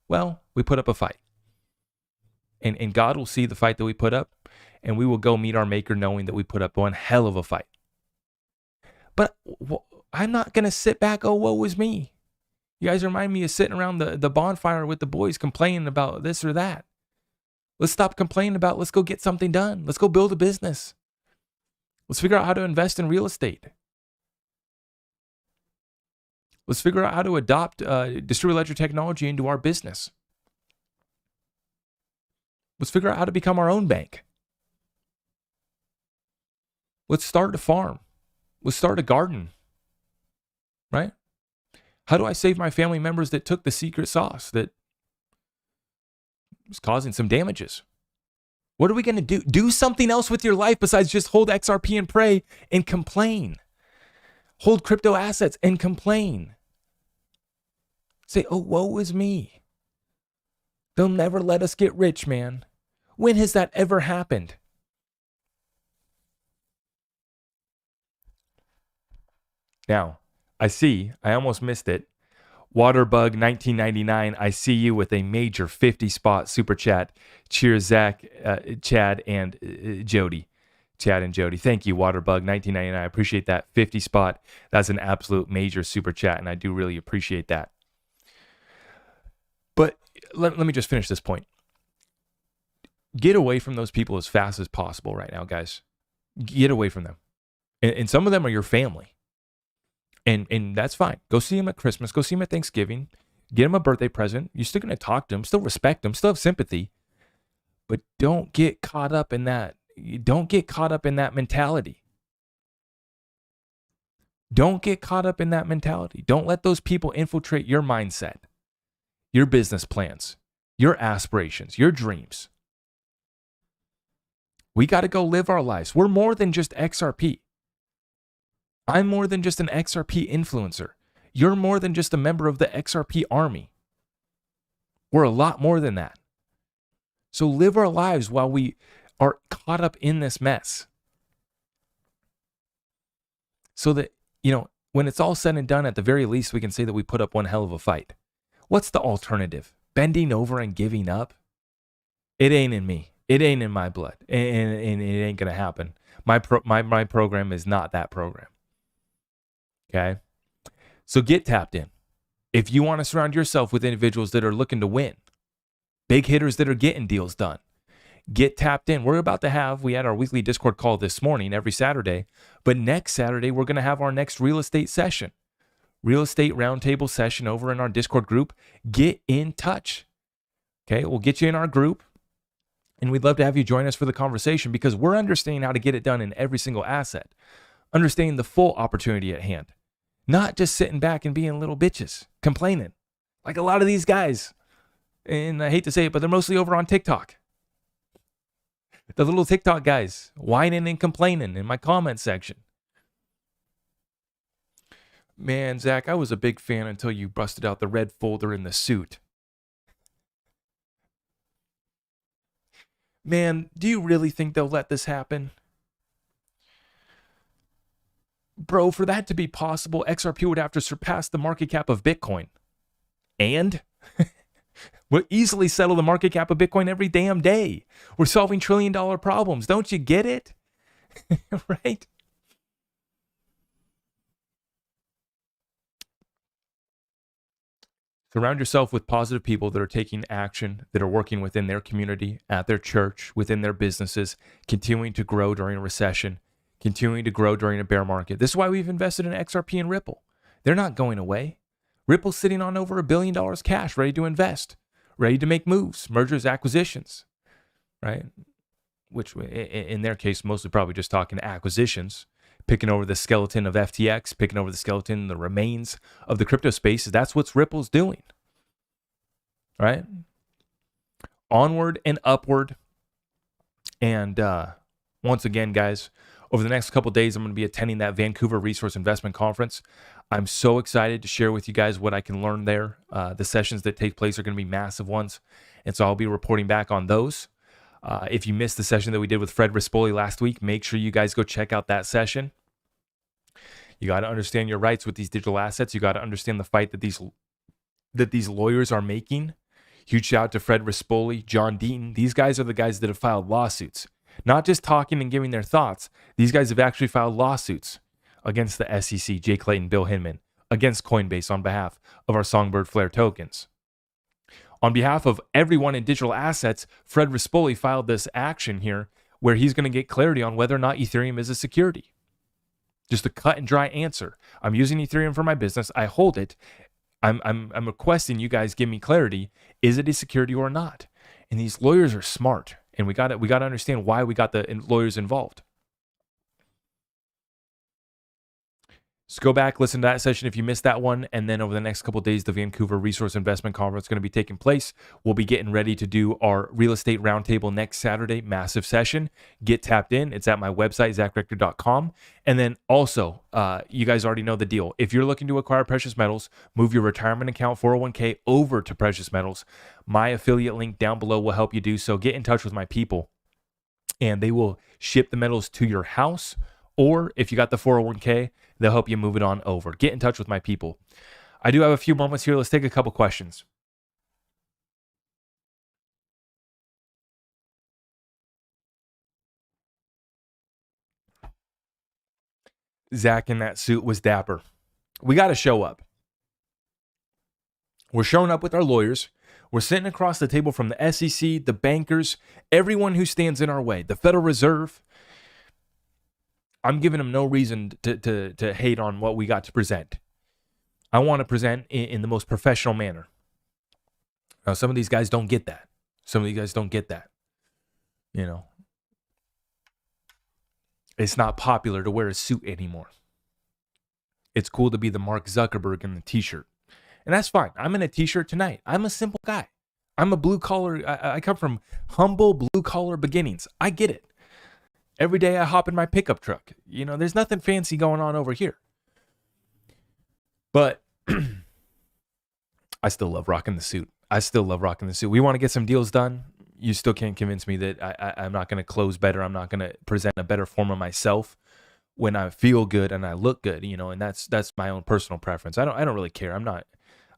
S1: Well, we put up a fight. And God will see the fight that we put up, and we will go meet our maker knowing that we put up one hell of a fight. But I'm not going to sit back, oh, woe is me. You guys remind me of sitting around the bonfire with the boys complaining about this or that. Let's stop complaining about, let's go get something done. Let's go build a business. Let's figure out how to invest in real estate. Let's figure out how to adopt distributed ledger technology into our business. Let's figure out how to become our own bank. Let's start a farm. Let's start a garden. Right? How do I save my family members that took the secret sauce that was causing some damages? What are we going to do? Do something else with your life besides just hold XRP and pray and complain. Hold crypto assets and complain. Say, oh, woe is me. They'll never let us get rich, man. When has that ever happened? Now, I almost missed it. Waterbug1999, I see you with a major 50 spot super chat. Cheers, Zach, Chad, and Jody. Chad and Jody. Thank you, Waterbug1999. I appreciate that 50 spot. That's an absolute major super chat, and I do really appreciate that. But let me just finish this point. Get away from those people as fast as possible right now, guys. Get away from them. And some of them are your family. And that's fine. Go see them at Christmas. Go see them at Thanksgiving. Get them a birthday present. You're still going to talk to them, still respect them, still have sympathy. But don't get caught up in that. Don't get caught up in that mentality. Don't get caught up in that mentality. Don't let those people infiltrate your mindset, your business plans, your aspirations, your dreams. We got to go live our lives. We're more than just XRP. I'm more than just an XRP influencer. You're more than just a member of the XRP army. We're a lot more than that. So live our lives while we are caught up in this mess. So that, when it's all said and done, at the very least, we can say that we put up one hell of a fight. What's the alternative? Bending over and giving up? It ain't in me. It ain't in my blood. And it ain't going to happen. My program is not that program. Okay? So get tapped in. If you want to surround yourself with individuals that are looking to win, big hitters that are getting deals done, get tapped in. We had our weekly Discord call this morning, every Saturday, but next Saturday, we're going to have our next real estate session, real estate roundtable session over in our Discord group. Get in touch. Okay? We'll get you in our group, and we'd love to have you join us for the conversation because we're understanding how to get it done in every single asset, understanding the full opportunity at hand. Not just sitting back and being little bitches, complaining. Like a lot of these guys. And I hate to say it, but they're mostly over on TikTok. The little TikTok guys whining and complaining in my comment section. Man, Zach, I was a big fan until you busted out the red folder in the suit. Man, do you really think they'll let this happen? bro, for that to be possible, XRP would have to surpass the market cap of Bitcoin. And we'll easily settle the market cap of Bitcoin every damn day. We're solving trillion-dollar problems. Don't you get it? Right? Surround yourself with positive people that are taking action, that are working within their community, at their church, within their businesses, continuing to grow during a recession, continuing to grow during a bear market. This is why we've invested in XRP and Ripple. They're not going away. Ripple's sitting on over $1 billion cash, ready to invest, ready to make moves, mergers, acquisitions, right? Which in their case, mostly probably just talking acquisitions, picking over the skeleton of FTX, picking over the skeleton, the remains of the crypto space. That's what Ripple's doing, right? Onward and upward. And once again, guys, over the next couple of days, I'm going to be attending that Vancouver Resource Investment Conference. I'm so excited to share with you guys what I can learn there. The sessions that take place are going to be massive ones. And so I'll be reporting back on those. If you missed the session that we did with Fred Rispoli last week, make sure you guys go check out that session. You got to understand your rights with these digital assets. You got to understand the fight that these lawyers are making. Huge shout out to Fred Rispoli, John Deaton. These guys are the guys that have filed lawsuits. Not just talking and giving their thoughts. These guys have actually filed lawsuits against the SEC, Jay Clayton, Bill Hinman, against Coinbase on behalf of our Songbird Flare tokens. On behalf of everyone in digital assets, Fred Rispoli filed this action here where he's going to get clarity on whether or not Ethereum is a security. Just a cut and dry answer. I'm using Ethereum for my business. I hold it. I'm requesting you guys give me clarity. Is it a security or not? And these lawyers are smart, and we got to understand why we got the lawyers involved. So go back, listen to that session if you missed that one. And then over the next couple of days, the Vancouver Resource Investment Conference is going to be taking place. We'll be getting ready to do our real estate roundtable next Saturday, massive session. Get tapped in. It's at my website, zachrector.com. And then also, you guys already know the deal. If you're looking to acquire precious metals, move your retirement account 401k over to precious metals. My affiliate link down below will help you do so. Get in touch with my people, and they will ship the metals to your house. Or if you got the 401k, they'll help you move it on over. Get in touch with my people. I do have a few moments here. Let's take a couple questions. Zach in that suit was dapper. We got to show up. We're showing up with our lawyers. We're sitting across the table from the SEC, the bankers, everyone who stands in our way, the Federal Reserve. I'm giving them no reason to hate on what we got to present. I want to present in the most professional manner. Now, some of these guys don't get that. You know, it's not popular to wear a suit anymore. It's cool to be the Mark Zuckerberg in the t-shirt. And that's fine. I'm in a t-shirt tonight. I'm a simple guy. I'm a blue collar. I come from humble blue collar beginnings. I get it. Every day I hop in my pickup truck. You know, there's nothing fancy going on over here. But I still love rocking the suit. We want to get some deals done. You still can't convince me that I'm not going to close better. I'm not going to present a better form of myself when I feel good and I look good, you know, and that's my own personal preference. I don't really care.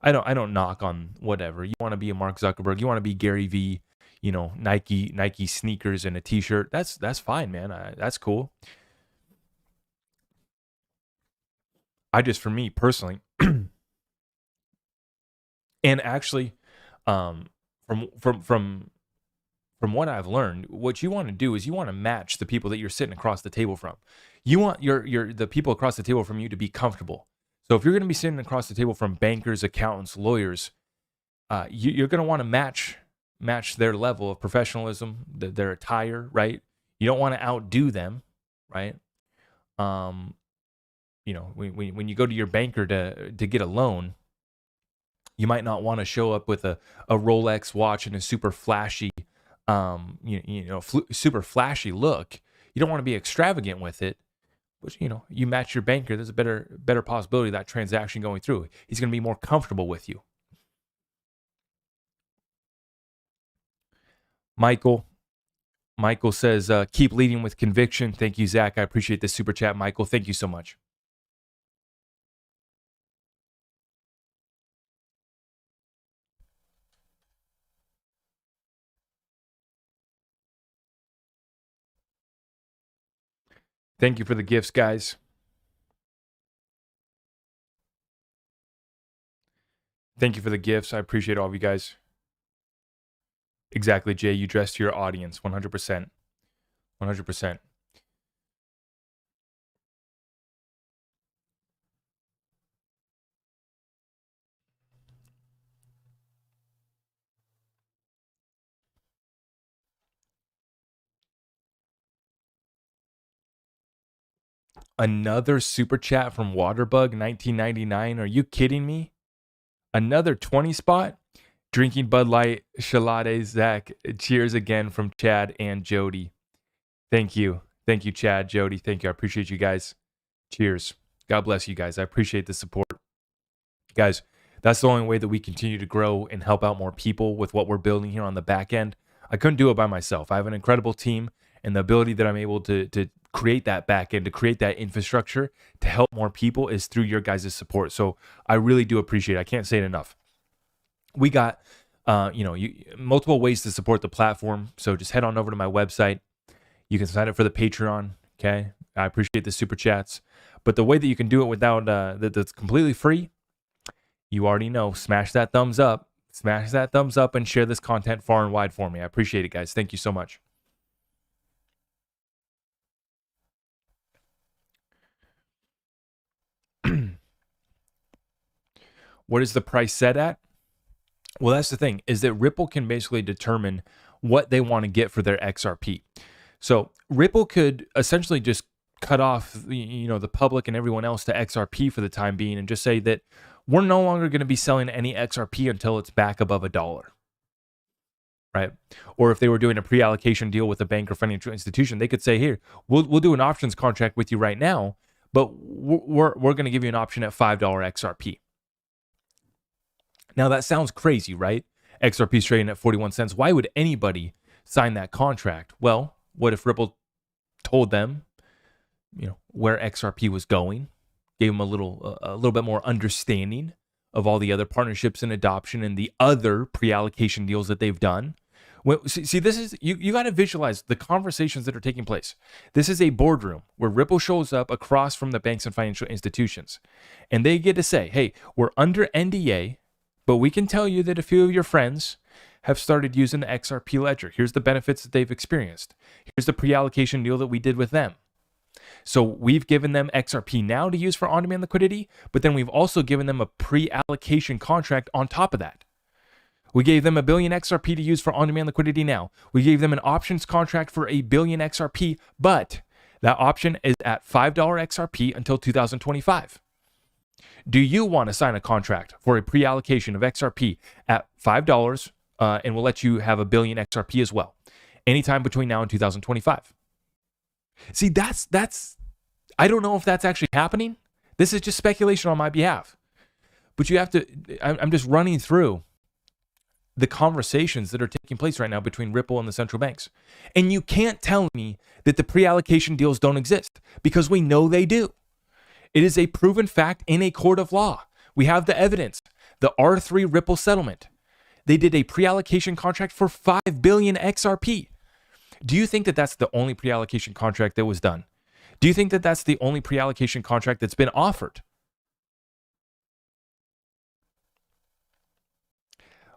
S1: I don't knock on whatever. You want to be a Mark Zuckerberg, you want to be Gary V, you know, Nike sneakers and a t-shirt. That's fine, man. That's cool. For me personally, and actually, from what I've learned, what you want to do is you want to match the people that you're sitting across the table from. You want the people across the table from you to be comfortable. So if you're going to be sitting across the table from bankers, accountants, lawyers, you're going to want to match their level of professionalism, their attire, right? You don't want to outdo them, right? You know, when you go to your banker to get a loan, you might not want to show up with a Rolex watch and a super flashy, super flashy look. You don't want to be extravagant with it, but you know, you match your banker. There's a better possibility of that transaction going through. He's going to be more comfortable with you. Michael says, keep leading with conviction. Thank you, Zach. I appreciate this super chat, Michael. Thank you so much. Thank you for the gifts, guys. Thank you for the gifts. I appreciate all of you guys. Exactly, Jay. You dress to your audience. 100%. 100%. Another super chat from Waterbug 1999. Are you kidding me? Another 20 spot? Drinking Bud Light, Shalade, Zach. Cheers again from Chad and Jody. Thank you. Thank you, Chad, Jody. Thank you. I appreciate you guys. Cheers. God bless you guys. I appreciate the support. Guys, that's the only way that we continue to grow and help out more people with what we're building here on the back end. I couldn't do it by myself. I have an incredible team, and the ability that I'm able to create that back end, to create that infrastructure to help more people is through your guys' support. So I really do appreciate it. I can't say it enough. We got multiple ways to support the platform. So just head on over to my website. You can sign up for the Patreon. Okay. I appreciate the super chats. But the way that you can do it without that's completely free, you already know. Smash that thumbs up. Smash that thumbs up and share this content far and wide for me. I appreciate it, guys. Thank you so much. What is the price set at? Well, that's the thing, is that Ripple can basically determine what they want to get for their XRP. So Ripple could essentially just cut off the public and everyone else to XRP for the time being and just say that we're no longer going to be selling any XRP until it's back above $1. Right? Or if they were doing a pre-allocation deal with a bank or financial institution, they could say, here, we'll do an options contract with you right now, but we're going to give you an option at $5 XRP. Now that sounds crazy, right? XRP is trading at 41 cents. Why would anybody sign that contract? Well, what if Ripple told them, where XRP was going, gave them a little bit more understanding of all the other partnerships and adoption and the other pre-allocation deals that they've done? Well, see, this is you got to visualize the conversations that are taking place. This is a boardroom where Ripple shows up across from the banks and financial institutions, and they get to say, "Hey, we're under NDA, but we can tell you that a few of your friends have started using the XRP ledger. Here's the benefits that they've experienced. Here's the pre-allocation deal that we did with them. So we've given them XRP now to use for on-demand liquidity, but then we've also given them a pre-allocation contract on top of that. We gave them 1 billion XRP to use for on-demand liquidity now. We gave them an options contract for 1 billion XRP, but that option is at $5 XRP until 2025. Do you want to sign a contract for a pre-allocation of XRP at $5 and we'll let you have 1 billion XRP as well, anytime between now and 2025? See, that's I don't know if that's actually happening. This is just speculation on my behalf. But you have to, I'm just running through the conversations that are taking place right now between Ripple and the central banks. And you can't tell me that the pre-allocation deals don't exist, because we know they do. It is a proven fact in a court of law. We have the evidence. The R3 Ripple settlement. They did a pre-allocation contract for 5 billion XRP. Do you think that that's the only pre-allocation contract that was done? Do you think that that's the only pre-allocation contract that's been offered?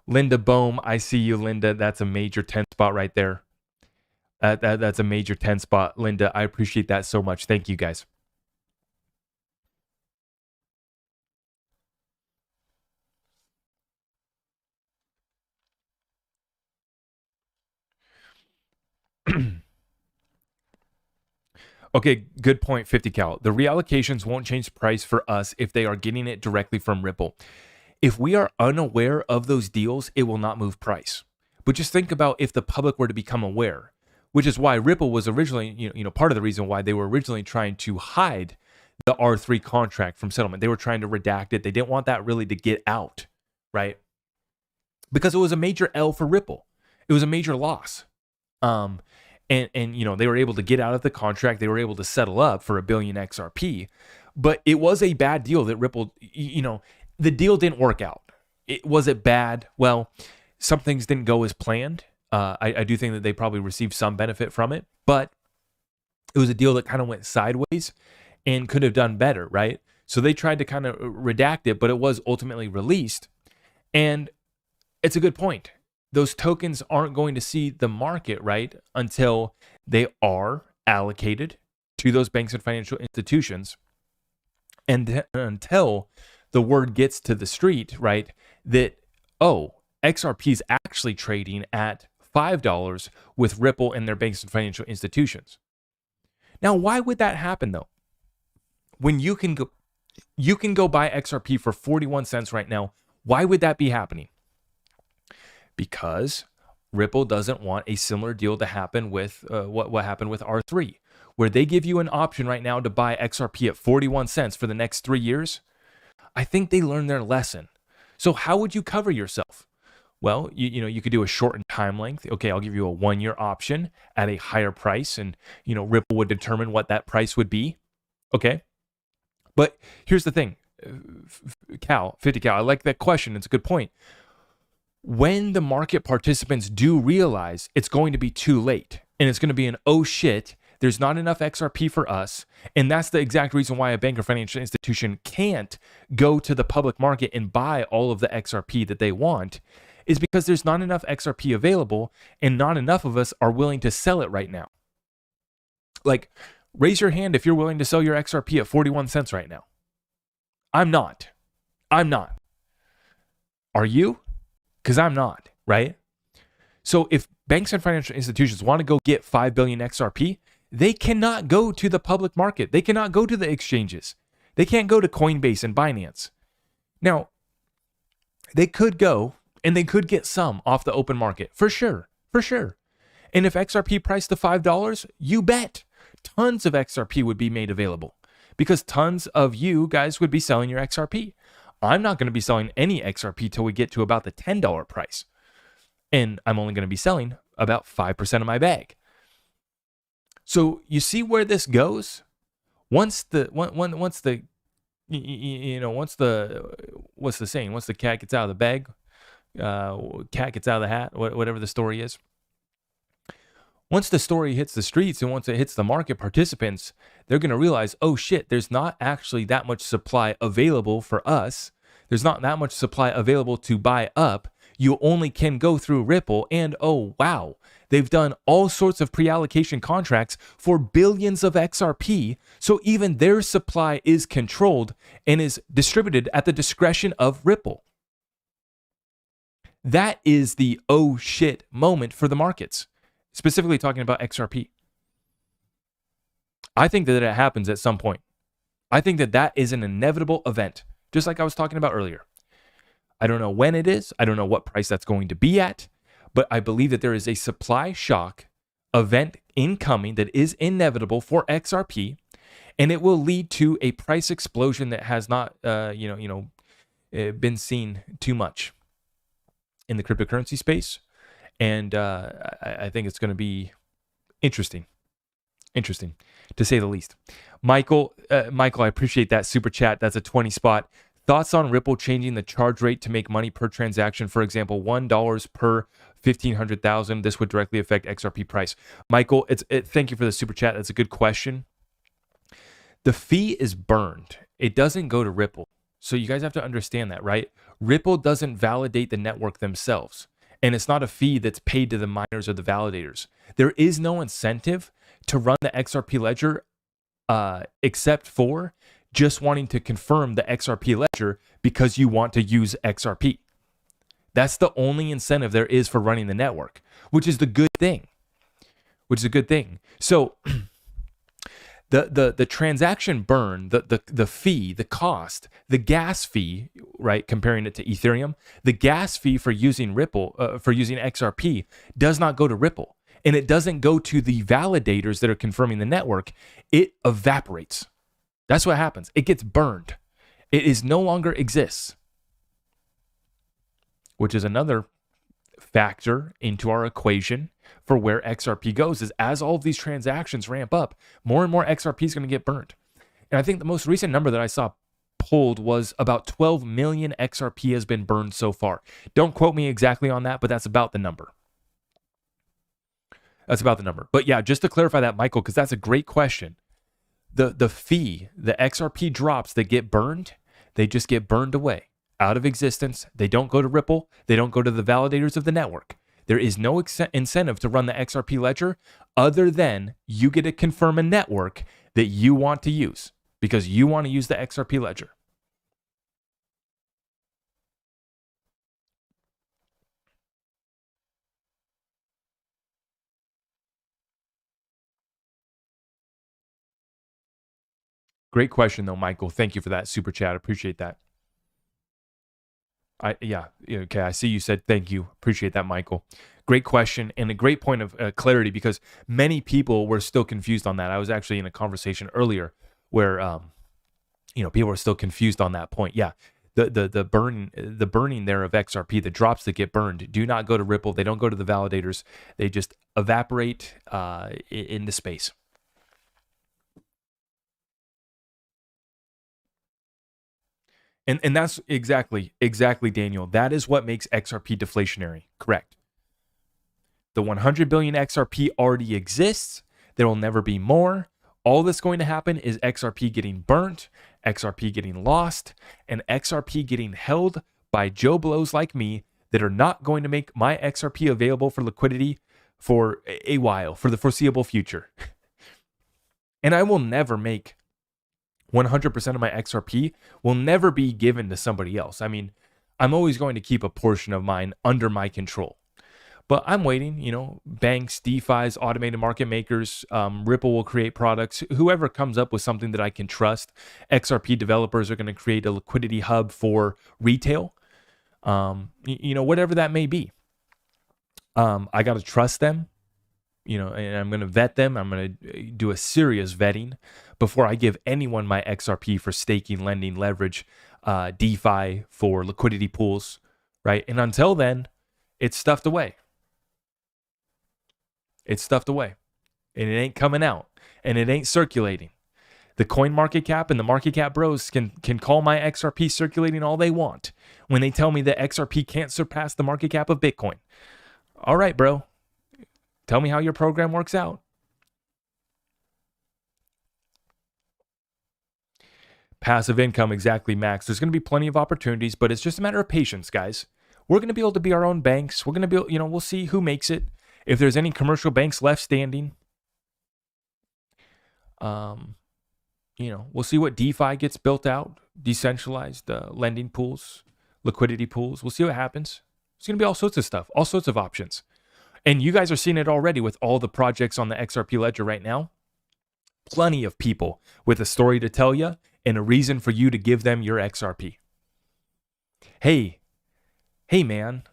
S1: Linda Bohm, I see you, Linda. That's a major 10 spot right there. That's a major 10 spot, Linda. I appreciate that so much. Thank you, guys. Okay, good point, 50 cal. The reallocations won't change price for us if they are getting it directly from Ripple. If we are unaware of those deals, it will not move price. But just think about if the public were to become aware, which is why Ripple was originally, part of the reason why they were originally trying to hide the R3 contract from settlement. They were trying to redact it. They didn't want that really to get out, right? Because it was a major L for Ripple. It was a major loss. And they were able to get out of the contract. They were able to settle up for 1 billion XRP. But it was a bad deal that Ripple, the deal didn't work out. Was it bad? Well, some things didn't go as planned. I do think that they probably received some benefit from it, but it was a deal that kind of went sideways and could have done better, right? So they tried to kind of redact it, but it was ultimately released. And it's a good point. Those tokens aren't going to see the market, right, until they are allocated to those banks and financial institutions. And until the word gets to the street, right, that, oh, XRP is actually trading at $5 with Ripple and their banks and financial institutions. Now, why would that happen though? When you can go buy XRP for 41 cents right now, why would that be happening? Because Ripple doesn't want a similar deal to happen with what happened with R3, where they give you an option right now to buy XRP at 41 cents for the next 3 years. I think they learned their lesson. So how would you cover yourself? Well, you could do a shortened time length. Okay, I'll give you a 1-year option at a higher price, and Ripple would determine what that price would be. Okay, but here's the thing, 50 Cal. I like that question. It's a good point. When the market participants do realize it's going to be too late, and it's going to be an oh shit, there's not enough XRP for us, and that's the exact reason why a bank or financial institution can't go to the public market and buy all of the XRP that they want, is because there's not enough XRP available, and not enough of us are willing to sell it right now. Like, raise your hand if you're willing to sell your XRP at 41 cents right now. I'm not. Are you? Because I'm not, right? So if banks and financial institutions want to go get 5 billion XRP, they cannot go to the public market. They cannot go to the exchanges. They can't go to Coinbase and Binance. Now, they could go and they could get some off the open market, for sure. And if XRP priced to $5, you bet tons of XRP would be made available, because tons of you guys would be selling your XRP. I'm not going to be selling any XRP till we get to about the $10 price. And I'm only going to be selling about 5% of my bag. So you see where this goes? Once the what's the saying? Once the cat gets out of the bag, cat gets out of the hat, whatever the story is. Once the story hits the streets and once it hits the market participants, they're going to realize, oh shit, there's not actually that much supply available for us. There's not that much supply available to buy up. You only can go through Ripple, and oh wow, they've done all sorts of pre-allocation contracts for billions of XRP, so even their supply is controlled and is distributed at the discretion of Ripple. That is the oh shit moment for the markets, specifically talking about XRP. I think that it happens at some point. I think that that is an inevitable event, just like I was talking about earlier. I don't know when it is. I don't know what price that's going to be at, but I believe that there is a supply shock event incoming that is inevitable for XRP, and it will lead to a price explosion that has not, been seen too much in the cryptocurrency space. And I think it's going to be interesting, to say the least. Michael, I appreciate that super chat. That's a 20 spot. Thoughts on Ripple changing the charge rate to make money per transaction? For example, $1 per 1,500,000. This would directly affect XRP price. Michael, thank you for the super chat. That's a good question. The fee is burned. It doesn't go to Ripple. So you guys have to understand that, right? Ripple doesn't validate the network themselves. And it's not a fee that's paid to the miners or the validators. There is no incentive to run the XRP ledger except for just wanting to confirm the XRP ledger because you want to use XRP. That's the only incentive there is for running the network, which is the good thing. So the transaction burn, the fee, the cost, the gas fee, right? Comparing it to Ethereum, the gas fee for using Ripple, for using XRP, does not go to Ripple, and it doesn't go to the validators that are confirming the network. It evaporates. That's what happens. It gets burned. It is no longer exists, which is another factor into our equation for where XRP goes. Is as all of these transactions ramp up, more and more XRP is going to get burned. And I think the most recent number that I saw pulled was about 12 million XRP has been burned so far. Don't quote me exactly on that, but that's about the number. That's about the number. But yeah, just to clarify that, Michael, because that's a great question. The fee, the XRP drops that get burned, they just get burned away, out of existence. They don't go to Ripple. They don't go to the validators of the network. There is no incentive to run the XRP ledger other than you get to confirm a network that you want to use because you want to use the XRP ledger. Great question, though, Michael. Thank you for that super chat. Appreciate that. Okay. I see you said thank you. Appreciate that, Michael. Great question and a great point of clarity because many people were still confused on that. I was actually in a conversation earlier where people are still confused on that point. Yeah, the burning there of XRP, the drops that get burned, do not go to Ripple. They don't go to the validators. They just evaporate into space. And that's exactly, Daniel. That is what makes XRP deflationary. Correct. The 100 billion XRP already exists. There will never be more. All that's going to happen is XRP getting burnt, XRP getting lost, and XRP getting held by Joe Blows like me that are not going to make my XRP available for liquidity for a while, for the foreseeable future. And I will never make 100% of my XRP will never be given to somebody else. I mean, I'm always going to keep a portion of mine under my control. But I'm waiting, banks, DeFis, automated market makers, Ripple will create products. Whoever comes up with something that I can trust, XRP developers are going to create a liquidity hub for retail, whatever that may be. I got to trust them, and I'm going to vet them. I'm going to do a serious vetting before I give anyone my XRP for staking, lending, leverage, DeFi, for liquidity pools, right? And until then, it's stuffed away. It's stuffed away. And it ain't coming out. And it ain't circulating. The coin market cap and the market cap bros can call my XRP circulating all they want when they tell me that XRP can't surpass the market cap of Bitcoin. All right, bro. Tell me how your program works out. Passive income, exactly, Max. There's going to be plenty of opportunities, but it's just a matter of patience, guys. We're going to be able to be our own banks. We're going to be, we'll see who makes it. If there's any commercial banks left standing, we'll see what DeFi gets built out, decentralized lending pools, liquidity pools. We'll see what happens. It's going to be all sorts of stuff, all sorts of options. And you guys are seeing it already with all the projects on the XRP ledger right now. Plenty of people with a story to tell you and a reason for you to give them your XRP. Hey, man.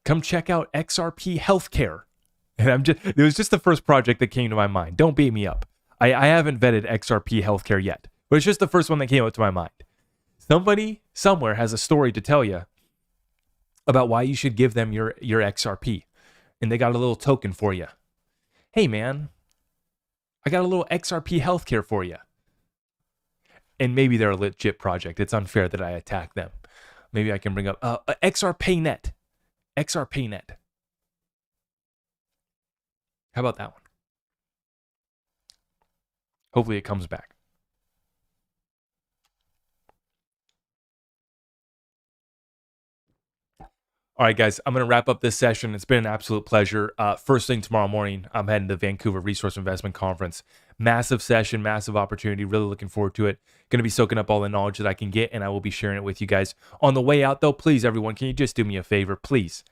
S1: Come check out XRP Healthcare. And it was just the first project that came to my mind. Don't beat me up. I haven't vetted XRP Healthcare yet, but it's just the first one that came up to my mind. Somebody somewhere has a story to tell you about why you should give them your XRP. And they got a little token for you. Hey, man, I got a little XRP Healthcare for you. And maybe they're a legit project. It's unfair that I attack them. Maybe I can bring up xrpnet. xrpnet. How about that one? Hopefully it comes back. All right, guys, I'm going to wrap up this session. It's been an absolute pleasure. First thing tomorrow morning, I'm heading to Vancouver Resource Investment Conference. Massive session, massive opportunity. Really looking forward to it. Going to be soaking up all the knowledge that I can get, and I will be sharing it with you guys. On the way out, though, please, everyone, can you just do me a favor? Please.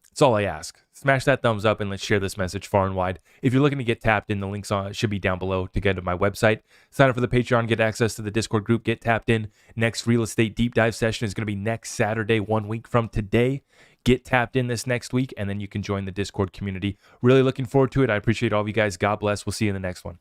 S1: That's all I ask. Smash that thumbs up and let's share this message far and wide. If you're looking to get tapped in, the links should be down below to get to my website. Sign up for the Patreon, get access to the Discord group, get tapped in. Next real estate deep dive session is going to be next Saturday, 1 week from today. Get tapped in this next week, and then you can join the Discord community. Really looking forward to it. I appreciate all of you guys. God bless. We'll see you in the next one.